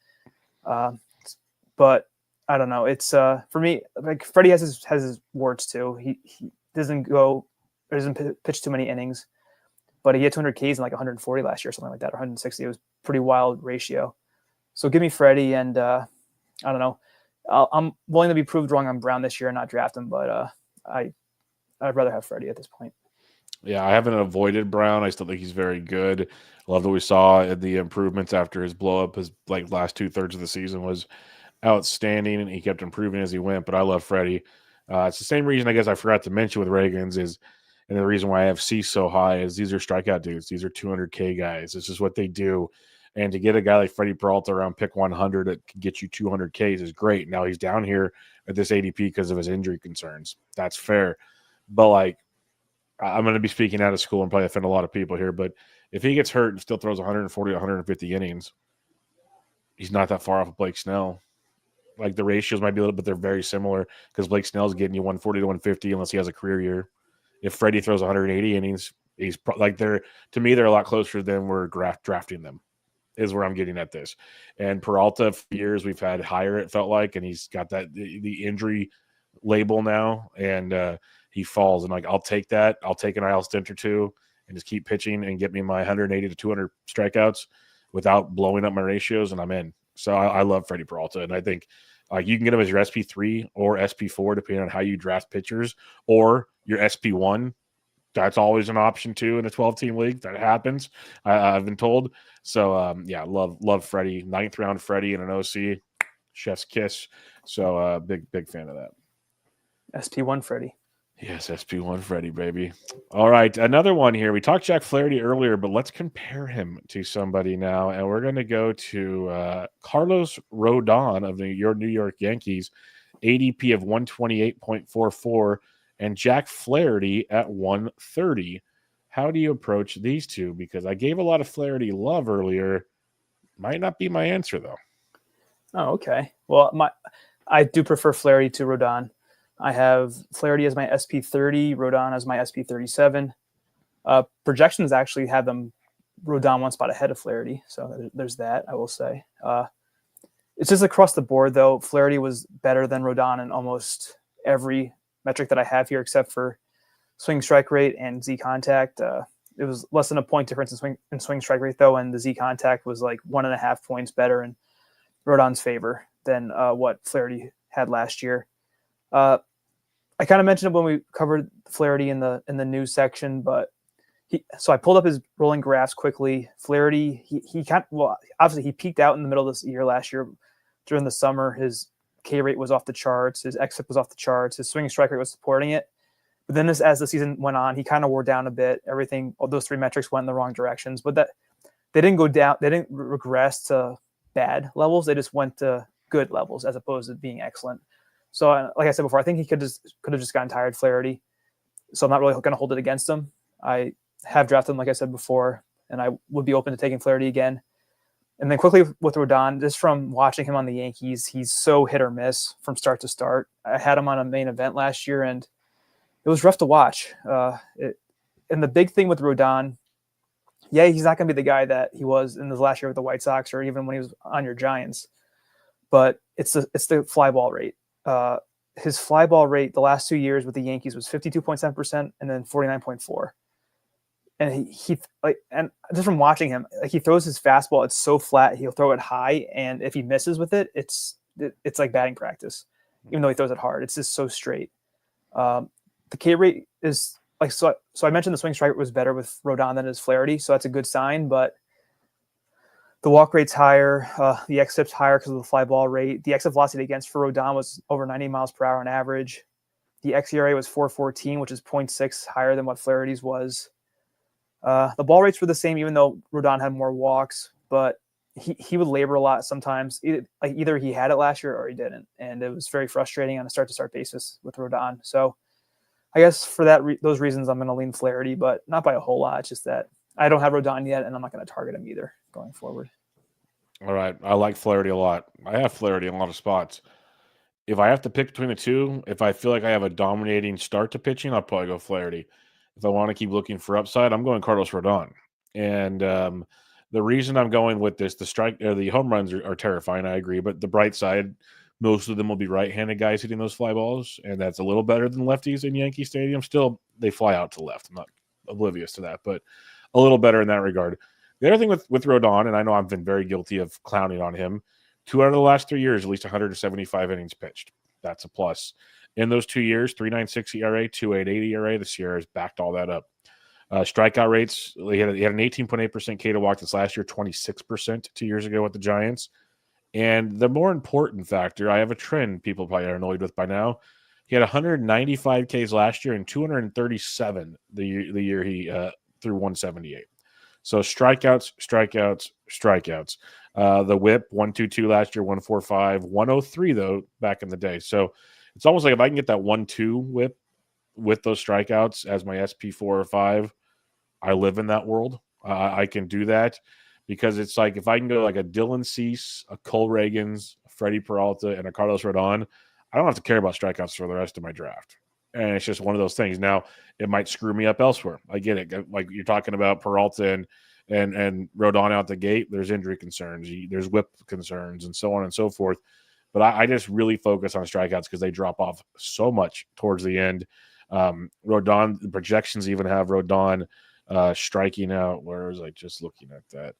But I don't know. It's for me, like Freddie has his warts too. He doesn't pitch too many innings, but he hit 200 Ks in like 140 last year, something like that, or 160. It was pretty wild ratio. So give me Freddie, and I don't know. I'm willing to be proved wrong on Brown this year and not draft him, but I'd rather have Freddie at this point. Yeah, I haven't avoided Brown. I still think he's very good. Love that we saw the improvements after his blow up. His like last 2/3 of the season was outstanding, and he kept improving as he went. But I love Freddie. It's the same reason I guess I forgot to mention with Ragans is, and the reason why I have C so high is these are strikeout dudes. These are 200K guys. This is what they do. And to get a guy like Freddie Peralta around pick 100 that can get you 200Ks is great. Now he's down here at this ADP because of his injury concerns. That's fair. But like, I'm going to be speaking out of school and probably offend a lot of people here, but if he gets hurt and still throws 140 to 150 innings, he's not that far off of Blake Snell. Like the ratios might be a little bit, they're very similar because Blake Snell's getting you 140 to 150 unless he has a career year. If Freddie throws 180 innings, he's like to me, they're a lot closer than we're drafting them, is where I'm getting at this. And Peralta, for years, we've had higher, it felt like, and he's got the injury label now, and he falls. And like, I'll take that. I'll take an IL stint or two and just keep pitching and get me my 180 to 200 strikeouts without blowing up my ratios, and I'm in. So I love Freddie Peralta, and I think you can get him as your SP3 or SP4 depending on how you draft pitchers, or your SP1. That's always an option too in a 12-team league. That happens. I've been told. So yeah, love Freddie. 9th round Freddie in an OC, chef's kiss. So big fan of that. SP1 Freddie. Yes, SP1 Freddie, baby. All right, another one here. We talked Jack Flaherty earlier, but let's compare him to somebody now. And we're going to go to Carlos Rodon of the New York Yankees, ADP of 128.44, and Jack Flaherty at 130. How do you approach these two? Because I gave a lot of Flaherty love earlier. Might not be my answer, though. Oh, okay. Well, I do prefer Flaherty to Rodon. I have Flaherty as my SP30, Rodon as my SP37. Projections actually have them Rodon one spot ahead of Flaherty, so there's that, I will say. It's just across the board, though. Flaherty was better than Rodon in almost every metric that I have here, except for swing strike rate and Z contact. It was less than a point difference in swing strike rate, though, and the Z contact was like 1.5 points better in Rodon's favor than what Flaherty had last year. I kind of mentioned it when we covered Flaherty in the news section, but so I pulled up his rolling graphs quickly. Flaherty, obviously he peaked out in the middle of this year last year during the summer. His K rate was off the charts. His xFIP was off the charts. His swinging strike rate was supporting it. But then as the season went on, he kind of wore down a bit. All those three metrics went in the wrong directions, but they didn't go down. They didn't regress to bad levels. They just went to good levels as opposed to being excellent. So like I said before, I think he could have just gotten tired, Flaherty. So I'm not really going to hold it against him. I have drafted him, like I said before, and I would be open to taking Flaherty again. And then quickly with Rodon, just from watching him on the Yankees, he's so hit or miss from start to start. I had him on a main event last year, and it was rough to watch. And the big thing with Rodon, he's not going to be the guy that he was in his last year with the White Sox or even when he was on your Giants. But it's the fly ball rate. His fly ball rate the last 2 years with the Yankees was 52.7% and then 49.4%. And and just from watching him, like he throws his fastball, it's so flat, he'll throw it high, and if he misses with it, it's like batting practice. Even though he throws it hard, it's just so straight. The K rate is like so I mentioned the swing strike was better with Rodon than his Flaherty, so that's a good sign. But The walk rate's higher. The xFIP's higher because of the fly ball rate. The exit velocity against for Rodon was over 90 miles per hour on average. The xERA was 4.14, which is 0.6 higher than what Flaherty's was. The ball rates were the same, even though Rodon had more walks, but he would labor a lot sometimes. Either he had it last year or he didn't, and it was very frustrating on a start-to-start basis with Rodon. So I guess for those reasons, I'm going to lean Flaherty, but not by a whole lot. It's just that I don't have Rodon yet, and I'm not going to target him either going forward. All right. I like Flaherty a lot. I have Flaherty in a lot of spots. If I have to pick between the two, if I feel like I have a dominating start to pitching, I'll probably go Flaherty. If I want to keep looking for upside, I'm going Carlos Rodon. And the reason I'm going with this, the home runs are terrifying. I agree, but the bright side, most of them will be right-handed guys hitting those fly balls, and that's a little better than lefties in Yankee Stadium. Still, they fly out to left. I'm not oblivious to that, but a little better in that regard. The other thing with Rodon, and I know I've been very guilty of clowning on him, 2 out of the last 3 years, at least 175 innings pitched. That's a plus. In those 2 years, 3.96 ERA, 2.88 ERA. The Sierra has backed all that up. Strikeout rates, he had an 18.8% K to walk this last year, 26% 2 years ago with the Giants. And the more important factor, I have a trend people probably are annoyed with by now. He had 195 Ks last year and 237 the year he threw 178. So strikeouts. The whip, 122 last year, 145, 103 though back in the day. So it's almost like if I can get that 1-2 whip with those strikeouts as my SP 4 or 5, I live in that world. I can do that because it's like if I can go like a Dylan Cease, a Cole Ragans, a Freddie Peralta, and a Carlos Rodon, I don't have to care about strikeouts for the rest of my draft. And it's just one of those things. Now, it might screw me up elsewhere. I get it. Like you're talking about Peralta and Rodon out the gate, there's injury concerns, there's whip concerns, and so on and so forth. But I just really focus on strikeouts because they drop off so much towards the end. Rodon, the projections even have Rodon striking out. Where was I just looking at that?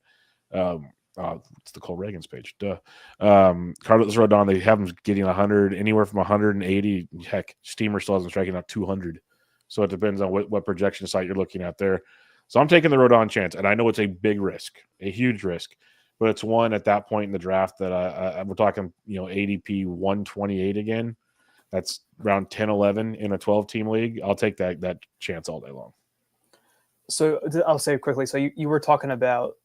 It's the Cole Ragans page. Duh. Carlos Rodon, they have him getting 100, anywhere from 180. Heck, Steamer still has him striking out 200. So it depends on what projection site you're looking at there. So I'm taking the Rodon chance, and I know it's a big risk, a huge risk, but it's one at that point in the draft that we're talking, ADP 128 again. That's around 10, 11 in a 12-team league. I'll take that chance all day long. So I'll say quickly. So you were talking about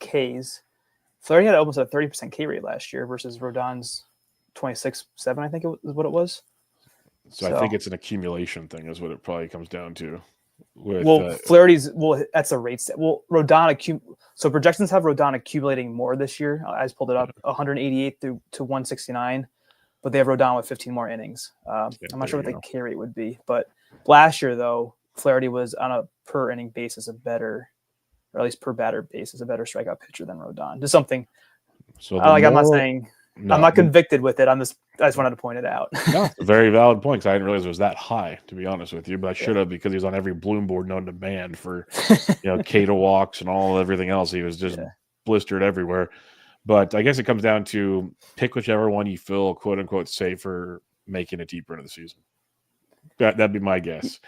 Ks. Flaherty had almost a 30% K rate last year versus Rodon's 26.7, I think is what it was. So I think it's an accumulation thing is what it probably comes down to. Flaherty's that's a rate stat. Well, Rodon so projections have Rodon accumulating more this year. I just pulled it up, 188 to 169, but they have Rodon with 15 more innings. I'm not sure what the K rate would be, but last year though, Flaherty was on a per inning basis a better, or at least per batter basis, a better strikeout pitcher than Rodon. Just something. So I'm not saying I'm not convicted with it. I just wanted to point it out. No, it's a very valid point because I didn't realize it was that high, to be honest with you. But I should have because he was on every Bloom board known to man for K to walks and everything else. He was just blistered everywhere. But I guess it comes down to pick whichever one you feel quote unquote safe for making it deeper into the season. That'd be my guess.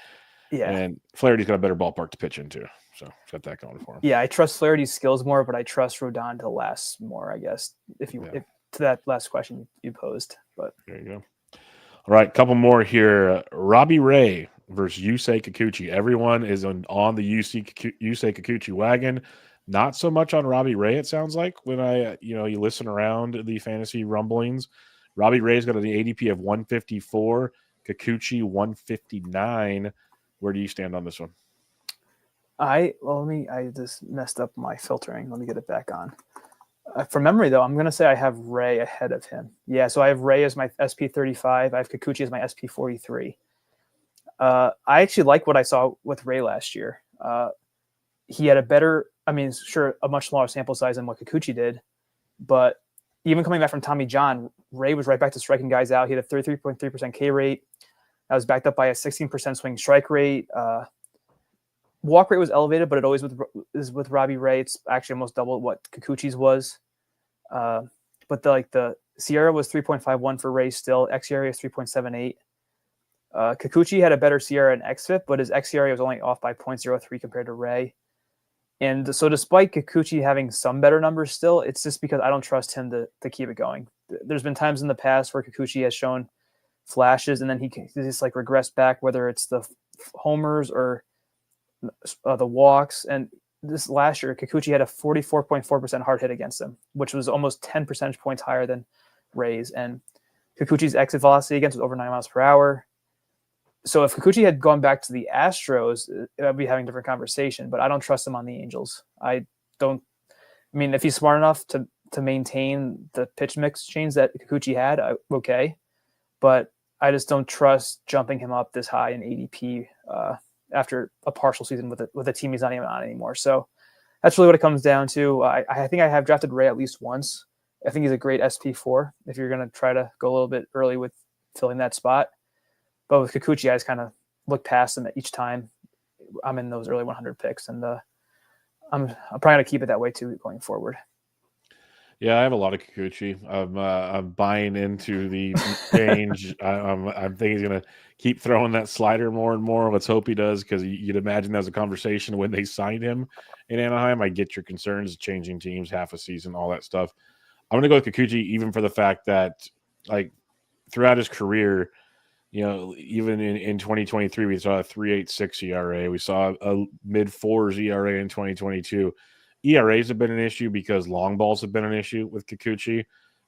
Yeah. And Flaherty's got a better ballpark to pitch into. So he's got that going for him. Yeah, I trust Flaherty's skills more, but I trust Rodon to last more, I guess, if to that last question you posed. But there you go. All right, couple more here. Robbie Ray versus Yusei Kikuchi. Everyone is on the Yusei Kikuchi wagon. Not so much on Robbie Ray, it sounds like, when you listen around the fantasy rumblings. Robbie Ray's got an ADP of 154, Kikuchi 159. Where do you stand on this one? I just messed up my filtering. Let me get it back on. From memory, though, I'm going to say I have Ray ahead of him. Yeah, so I have Ray as my SP35. I have Kikuchi as my SP43. I actually like what I saw with Ray last year. He had a much smaller sample size than what Kikuchi did. But even coming back from Tommy John, Ray was right back to striking guys out. He had a 33.3% K rate. That was backed up by a 16% swing strike rate. Walk rate was elevated, but it always is with Robbie Ray. It's actually almost double what Kikuchi's was. But the Sierra was 3.51 for Ray still. xERA is 3.78. Kikuchi had a better Sierra and xFIP, but his xERA was only off by 0.03 compared to Ray. And so despite Kikuchi having some better numbers still, it's just because I don't trust him to keep it going. There's been times in the past where Kikuchi has shown flashes and then he just like regressed back, whether it's the homers or the walks. And this last year, Kikuchi had a 44.4% hard hit against him, which was almost 10 percentage points higher than Ray's. And Kikuchi's exit velocity against was over 9 miles per hour. So if Kikuchi had gone back to the Astros, it would be having a different conversation, but I don't trust him on the Angels. I mean, if he's smart enough to maintain the pitch mix change that Kikuchi had, okay. But I just don't trust jumping him up this high in ADP after a partial season with a team he's not even on anymore. So that's really what it comes down to. I think I have drafted Ray at least once. I think he's a great SP4 if you're going to try to go a little bit early with filling that spot. But with Kikuchi, I just kind of look past him at each time I'm in those early 100 picks, and I'm probably going to keep it that way too going forward. Yeah, I have a lot of Kikuchi. I'm buying into the change. I think he's going to keep throwing that slider more and more. Let's hope he does, because you'd imagine that was a conversation when they signed him in Anaheim. I get your concerns, changing teams, half a season, all that stuff. I'm going to go with Kikuchi, even for the fact that, like, throughout his career, you know, even in 2023, we saw a 3.86 ERA. We saw a mid-4s ERA in 2022. ERAs have been an issue because long balls have been an issue with Kikuchi,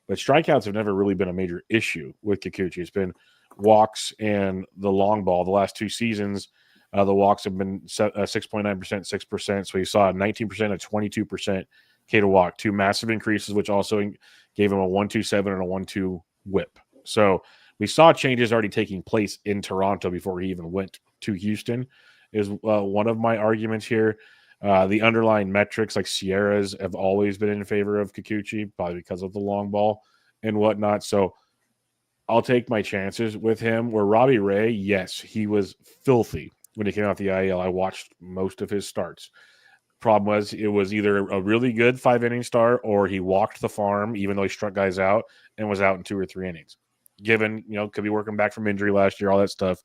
but strikeouts have never really been a major issue with Kikuchi. It's been walks and the long ball. The last 2 seasons, the walks have been 6.9%, 6%. So you saw a 19%, a 22% K to walk, 2 massive increases, which also gave him a 1.27 and a 1.2 whip. So we saw changes already taking place in Toronto before he even went to Houston, is one of my arguments here. The underlying metrics like Sierra's have always been in favor of Kikuchi, probably because of the long ball and whatnot. So I'll take my chances with him. Where Robbie Ray, yes, he was filthy when he came out the IL. I watched most of his starts. Problem was, it was either a really good 5-inning start or he walked the farm, even though he struck guys out, and was out in 2 or 3 innings. Given, you know, could be working back from injury last year, all that stuff.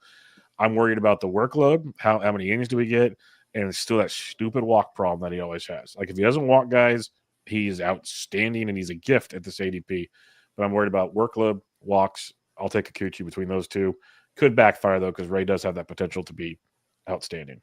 I'm worried about the workload. How many innings do we get? And it's still that stupid walk problem that he always has. Like, if he doesn't walk guys, he's outstanding and he's a gift at this ADP. But I'm worried about workload, walks. I'll take Kikuchi between those two. Could backfire, though, because Ray does have that potential to be outstanding.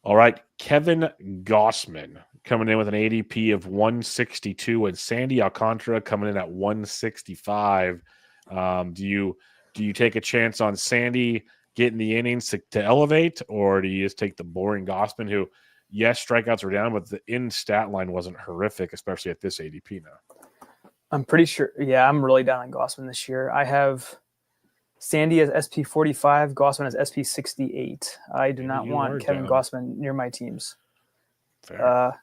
All right, Kevin Gausman coming in with an ADP of 162, and Sandy Alcantara coming in at 165. Do you take a chance on Sandy getting the innings to elevate, or do you just take the boring Gausman, who, yes, strikeouts were down, but the in-stat line wasn't horrific, especially at this ADP now? I'm pretty sure. Yeah, I'm really down on Gausman this year. I have Sandy as SP45, Gausman as SP68. I do not want Kevin Gausman near my teams. Fair.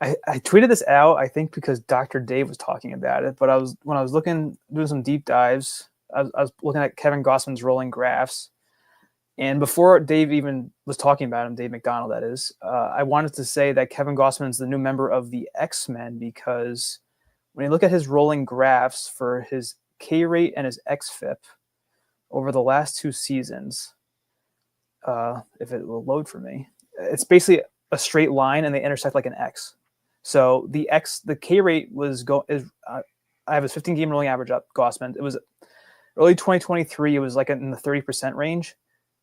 I tweeted this out, I think, because Dr. Dave was talking about it. But when I was doing some deep dives, I was looking at Kevin Gausman's rolling graphs. And before Dave even was talking about him, Dave McDonald, that is, I wanted to say that Kevin Gausman is the new member of the X-Men, because when you look at his rolling graphs for his K rate and his XFIP over the last 2 seasons, if it will load for me, it's basically a straight line and they intersect like an X. So the K rate I have his 15-game rolling average up, Gausman. It was early 2023, it was like in the 30% range.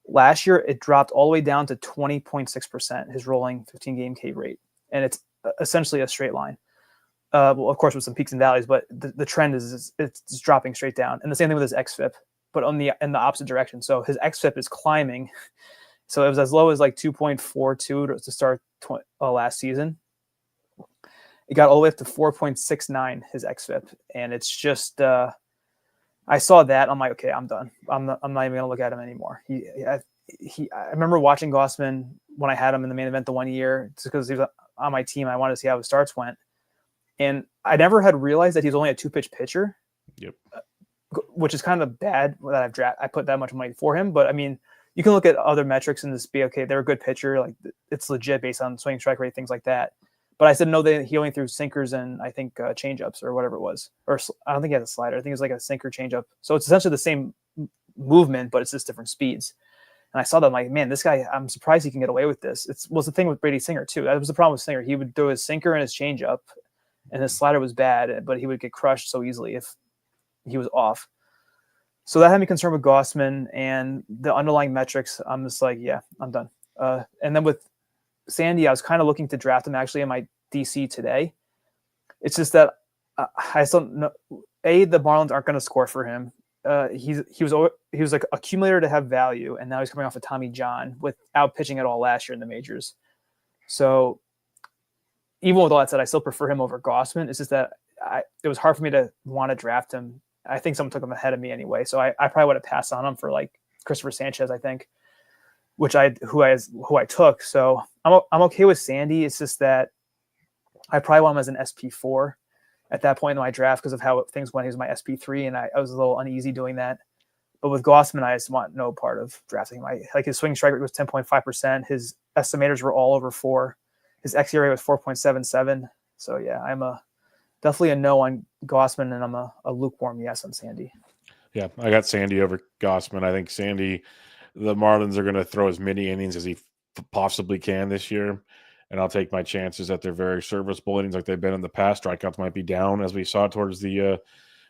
Last year, it dropped all the way down to 20.6%, his rolling 15-game K rate. And it's essentially a straight line. Well, of course, with some peaks and valleys, but the trend is it's dropping straight down. And the same thing with his XFIP, but in the opposite direction. So his XFIP is climbing. So it was as low as like 2.42 to start last season. It got all the way up to 4.69, his XFIP. And it's just, I saw that. I'm like, okay, I'm done. I'm not even going to look at him anymore. I remember watching Gausman when I had him in the main event the 1 year, just because he was on my team. I wanted to see how his starts went. And I never had realized that he's only a 2-pitch pitcher. Yep. Which is kind of bad that I put that much money for him. But I mean, you can look at other metrics and just be, okay, they're a good pitcher. Like, it's legit based on swing strike rate, things like that. But I said, no, he only threw sinkers and I think changeups or whatever it was. Or I don't think he had a slider. I think it was like a sinker changeup. So it's essentially the same movement, but it's just different speeds. And I saw that, I'm like, man, this guy, I'm surprised he can get away with this. It was the thing with Brady Singer too. That was the problem with Singer. He would throw his sinker and his changeup, and his slider was bad, but he would get crushed so easily if he was off. So that had me concerned with Gossman and the underlying metrics. I'm just like, yeah, I'm done. And then with Sandy, I was kind of looking to draft him actually in my DC today. It's just that I still know, the Marlins aren't going to score for him. He was like accumulator to have value, and now he's coming off of Tommy John without pitching at all last year in the majors. So even with all that said, I still prefer him over Gossman. It's just that it was hard for me to want to draft him. I think someone took him ahead of me anyway, so I probably would have passed on him for like Christopher Sanchez, I think, who I took. So I'm okay with Sandy. It's just that I probably want him as an SP4 at that point in my draft because of how things went. He was my SP3, and I was a little uneasy doing that. But with Gossman, I just want no part of drafting him. Like his swing strike rate was 10.5%. His estimators were all over 4. His xERA was 4.77. So yeah, I'm definitely a no on Gossman, and I'm a lukewarm yes on Sandy. Yeah, I got Sandy over Gossman. I think Sandy, the Marlins are going to throw as many innings as he possibly can this year, and I'll take my chances that they're very serviceable innings like they've been in the past. Strikeouts might be down as we saw towards the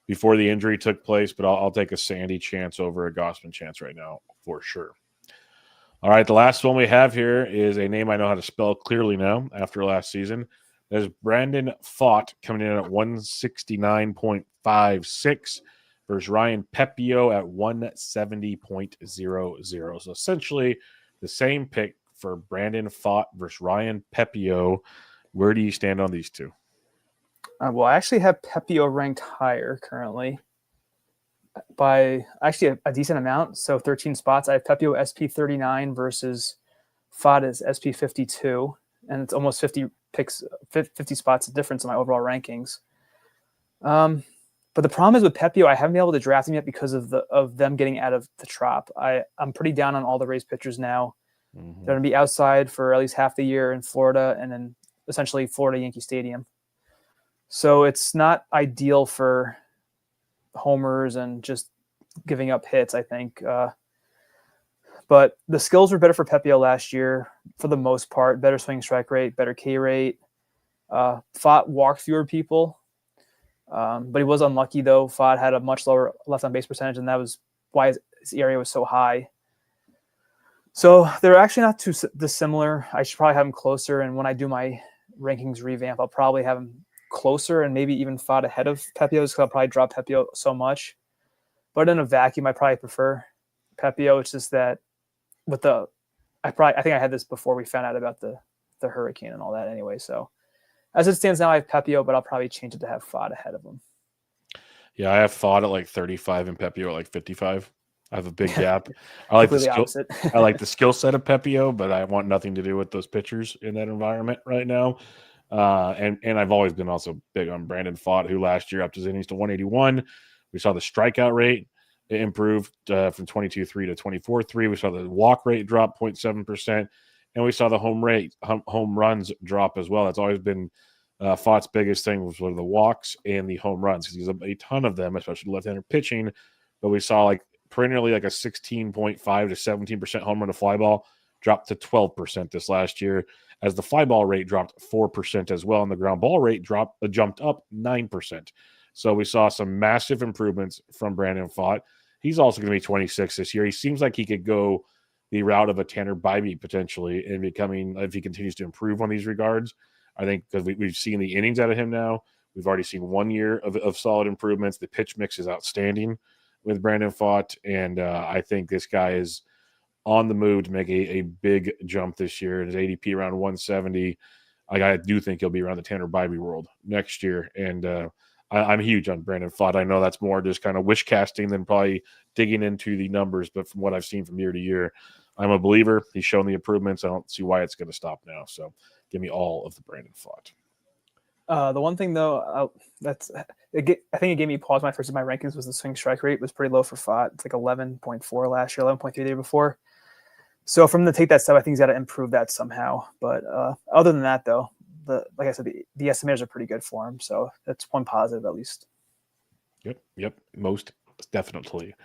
before the injury took place, but I'll take a Sandy chance over a Gossman chance right now for sure. All right, the last one we have here is a name I know how to spell clearly now after last season. There's Brandon Pfaadt coming in at 169.56 versus Ryan Pepiot at 170.00. So essentially the same pick for Brandon Pfaadt versus Ryan Pepiot. Where do you stand on these two? Well, I actually have Pepiot ranked higher currently by actually a decent amount. So 13 spots. I have Pepiot SP39 versus Pfaadt is SP52. And it's almost 50 spots of difference in my overall rankings. But the problem is with Pepiot, I haven't been able to draft him yet because of them getting out of the Trop. I'm pretty down on all the Rays pitchers now. Mm-hmm. They're going to be outside for at least half the year in Florida, and then essentially Florida Yankee Stadium. So it's not ideal for homers and just giving up hits, I think. But the skills were better for Pepiot last year for the most part. Better swing strike rate, better K rate. Pfaadt walked fewer people. But he was unlucky, though. Pfaadt had a much lower left-on-base percentage, and that was why his ERA was so high. So they're actually not too dissimilar. I should probably have him closer, and when I do my rankings revamp, I'll probably have him closer and maybe even Pfaadt ahead of Pepiot because I'll probably drop Pepiot so much. But in a vacuum, I probably prefer Pepiot. It's just that with I think I had this before we found out about the hurricane and all that anyway. So as it stands now, I have Pepiot, but I'll probably change it to have Pfaadt ahead of him. Yeah, I have Pfaadt at like 35 and Pepiot at like 55. I have a big gap. I like I like the skill set of Pepiot, but I want nothing to do with those pitchers in that environment right now. And I've always been also big on Brandon Pfaadt, who last year upped his innings to 181. We saw the strikeout rate improved from 22.3 to 24.3. We saw the walk rate drop 0.7%, and we saw the home runs drop as well. That's always been Pfaadt's biggest thing was the walks and the home runs because he's a ton of them, especially left-hander pitching. But we saw like perennially like a 16.5 to 17% home run to fly ball dropped to 12% this last year, as the fly ball rate dropped 4% as well, and the ground ball rate jumped up 9%. So we saw some massive improvements from Brandon Pfaadt. He's also going to be 26 this year. He seems like he could go the route of a Tanner Bibee potentially in becoming, if he continues to improve on these regards. I think because we've seen the innings out of him now. We've already seen 1 year of solid improvements. The pitch mix is outstanding with Brandon Pfaadt, and I think this guy is on the move to make a big jump this year. His ADP around 170. I do think he'll be around the Tanner Bibee world next year, and I'm huge on Brandon Pfaadt. I know that's more just kind of wish casting than probably digging into the numbers, but from what I've seen from year to year, I'm a believer. He's shown the improvements. I don't see why it's going to stop now. So give me all of the Brandon Pfaadt. The one thing though, I think it gave me pause when I first did my rankings was the swing strike rate was pretty low for Pfaadt. It's like 11.4 last year, 11.3 the year before. So for him to take that step, I think he's got to improve that somehow. But other than that, though, like I said, the estimators are pretty good for him. So that's one positive at least. Yep, most definitely.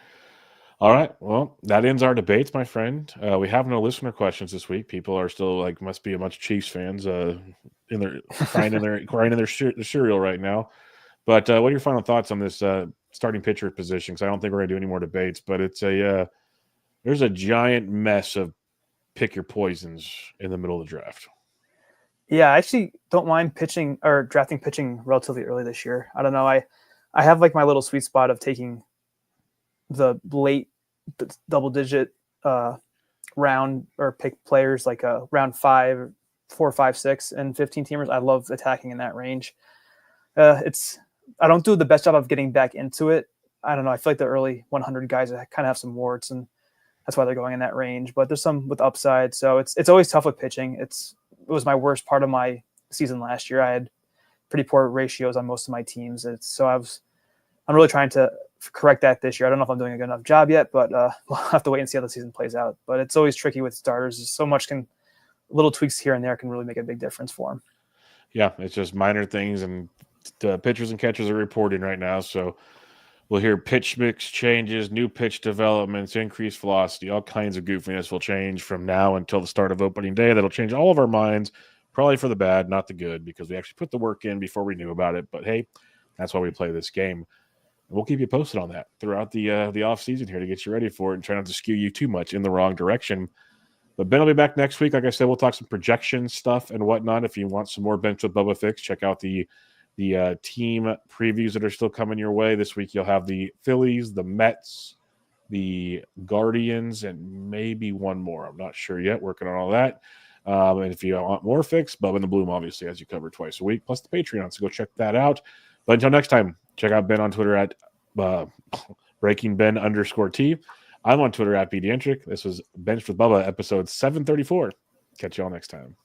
All right. Well, that ends our debates, my friend. We have no listener questions this week. People are still like, must be a bunch of Chiefs fans in their crying in their cereal right now. But what are your final thoughts on this starting pitcher position? Because I don't think we're going to do any more debates. But it's there's a giant mess of pick your poisons in the middle of the draft. Yeah, I actually don't mind pitching or drafting pitching relatively early this year. I don't know. I have like my little sweet spot of taking the late double digit round or pick players like round 5, 4, 5, 6, and 15 teamers. I love attacking in that range. I don't do the best job of getting back into it. I don't know. I feel like the early 100 guys kind of have some warts, and that's why they're going in that range. But there's some with upside, so it's always tough with pitching. It was my worst part of my season last year. I had pretty poor ratios on most of my teams. I'm really trying to correct that this year. I don't know if I'm doing a good enough job yet, but we'll have to wait and see how the season plays out. But it's always tricky with starters. So much little tweaks here and there can really make a big difference for them. Yeah, it's just minor things, and the pitchers and catchers are reporting right now. So we'll hear pitch mix changes, new pitch developments, increased velocity, all kinds of goofiness will change from now until the start of opening day. That'll change all of our minds, probably for the bad, not the good, because we actually put the work in before we knew about it. But hey, that's why we play this game. We'll keep you posted on that throughout the off season here to get you ready for it and try not to skew you too much in the wrong direction. But Ben will be back next week. Like I said, we'll talk some projection stuff and whatnot. If you want some more Bench with Bubba fix, check out the team previews that are still coming your way. This week you'll have the Phillies, the Mets, the Guardians, and maybe one more. I'm not sure yet. Working on all that. And if you want more fix, Bubba and the Bloom, obviously, as you cover twice a week, plus the Patreon. So go check that out. But until next time, check out Ben on Twitter at BreakingBen_T. I'm on Twitter at BDentric. This was Bench with Bubba, episode 734. Catch you all next time.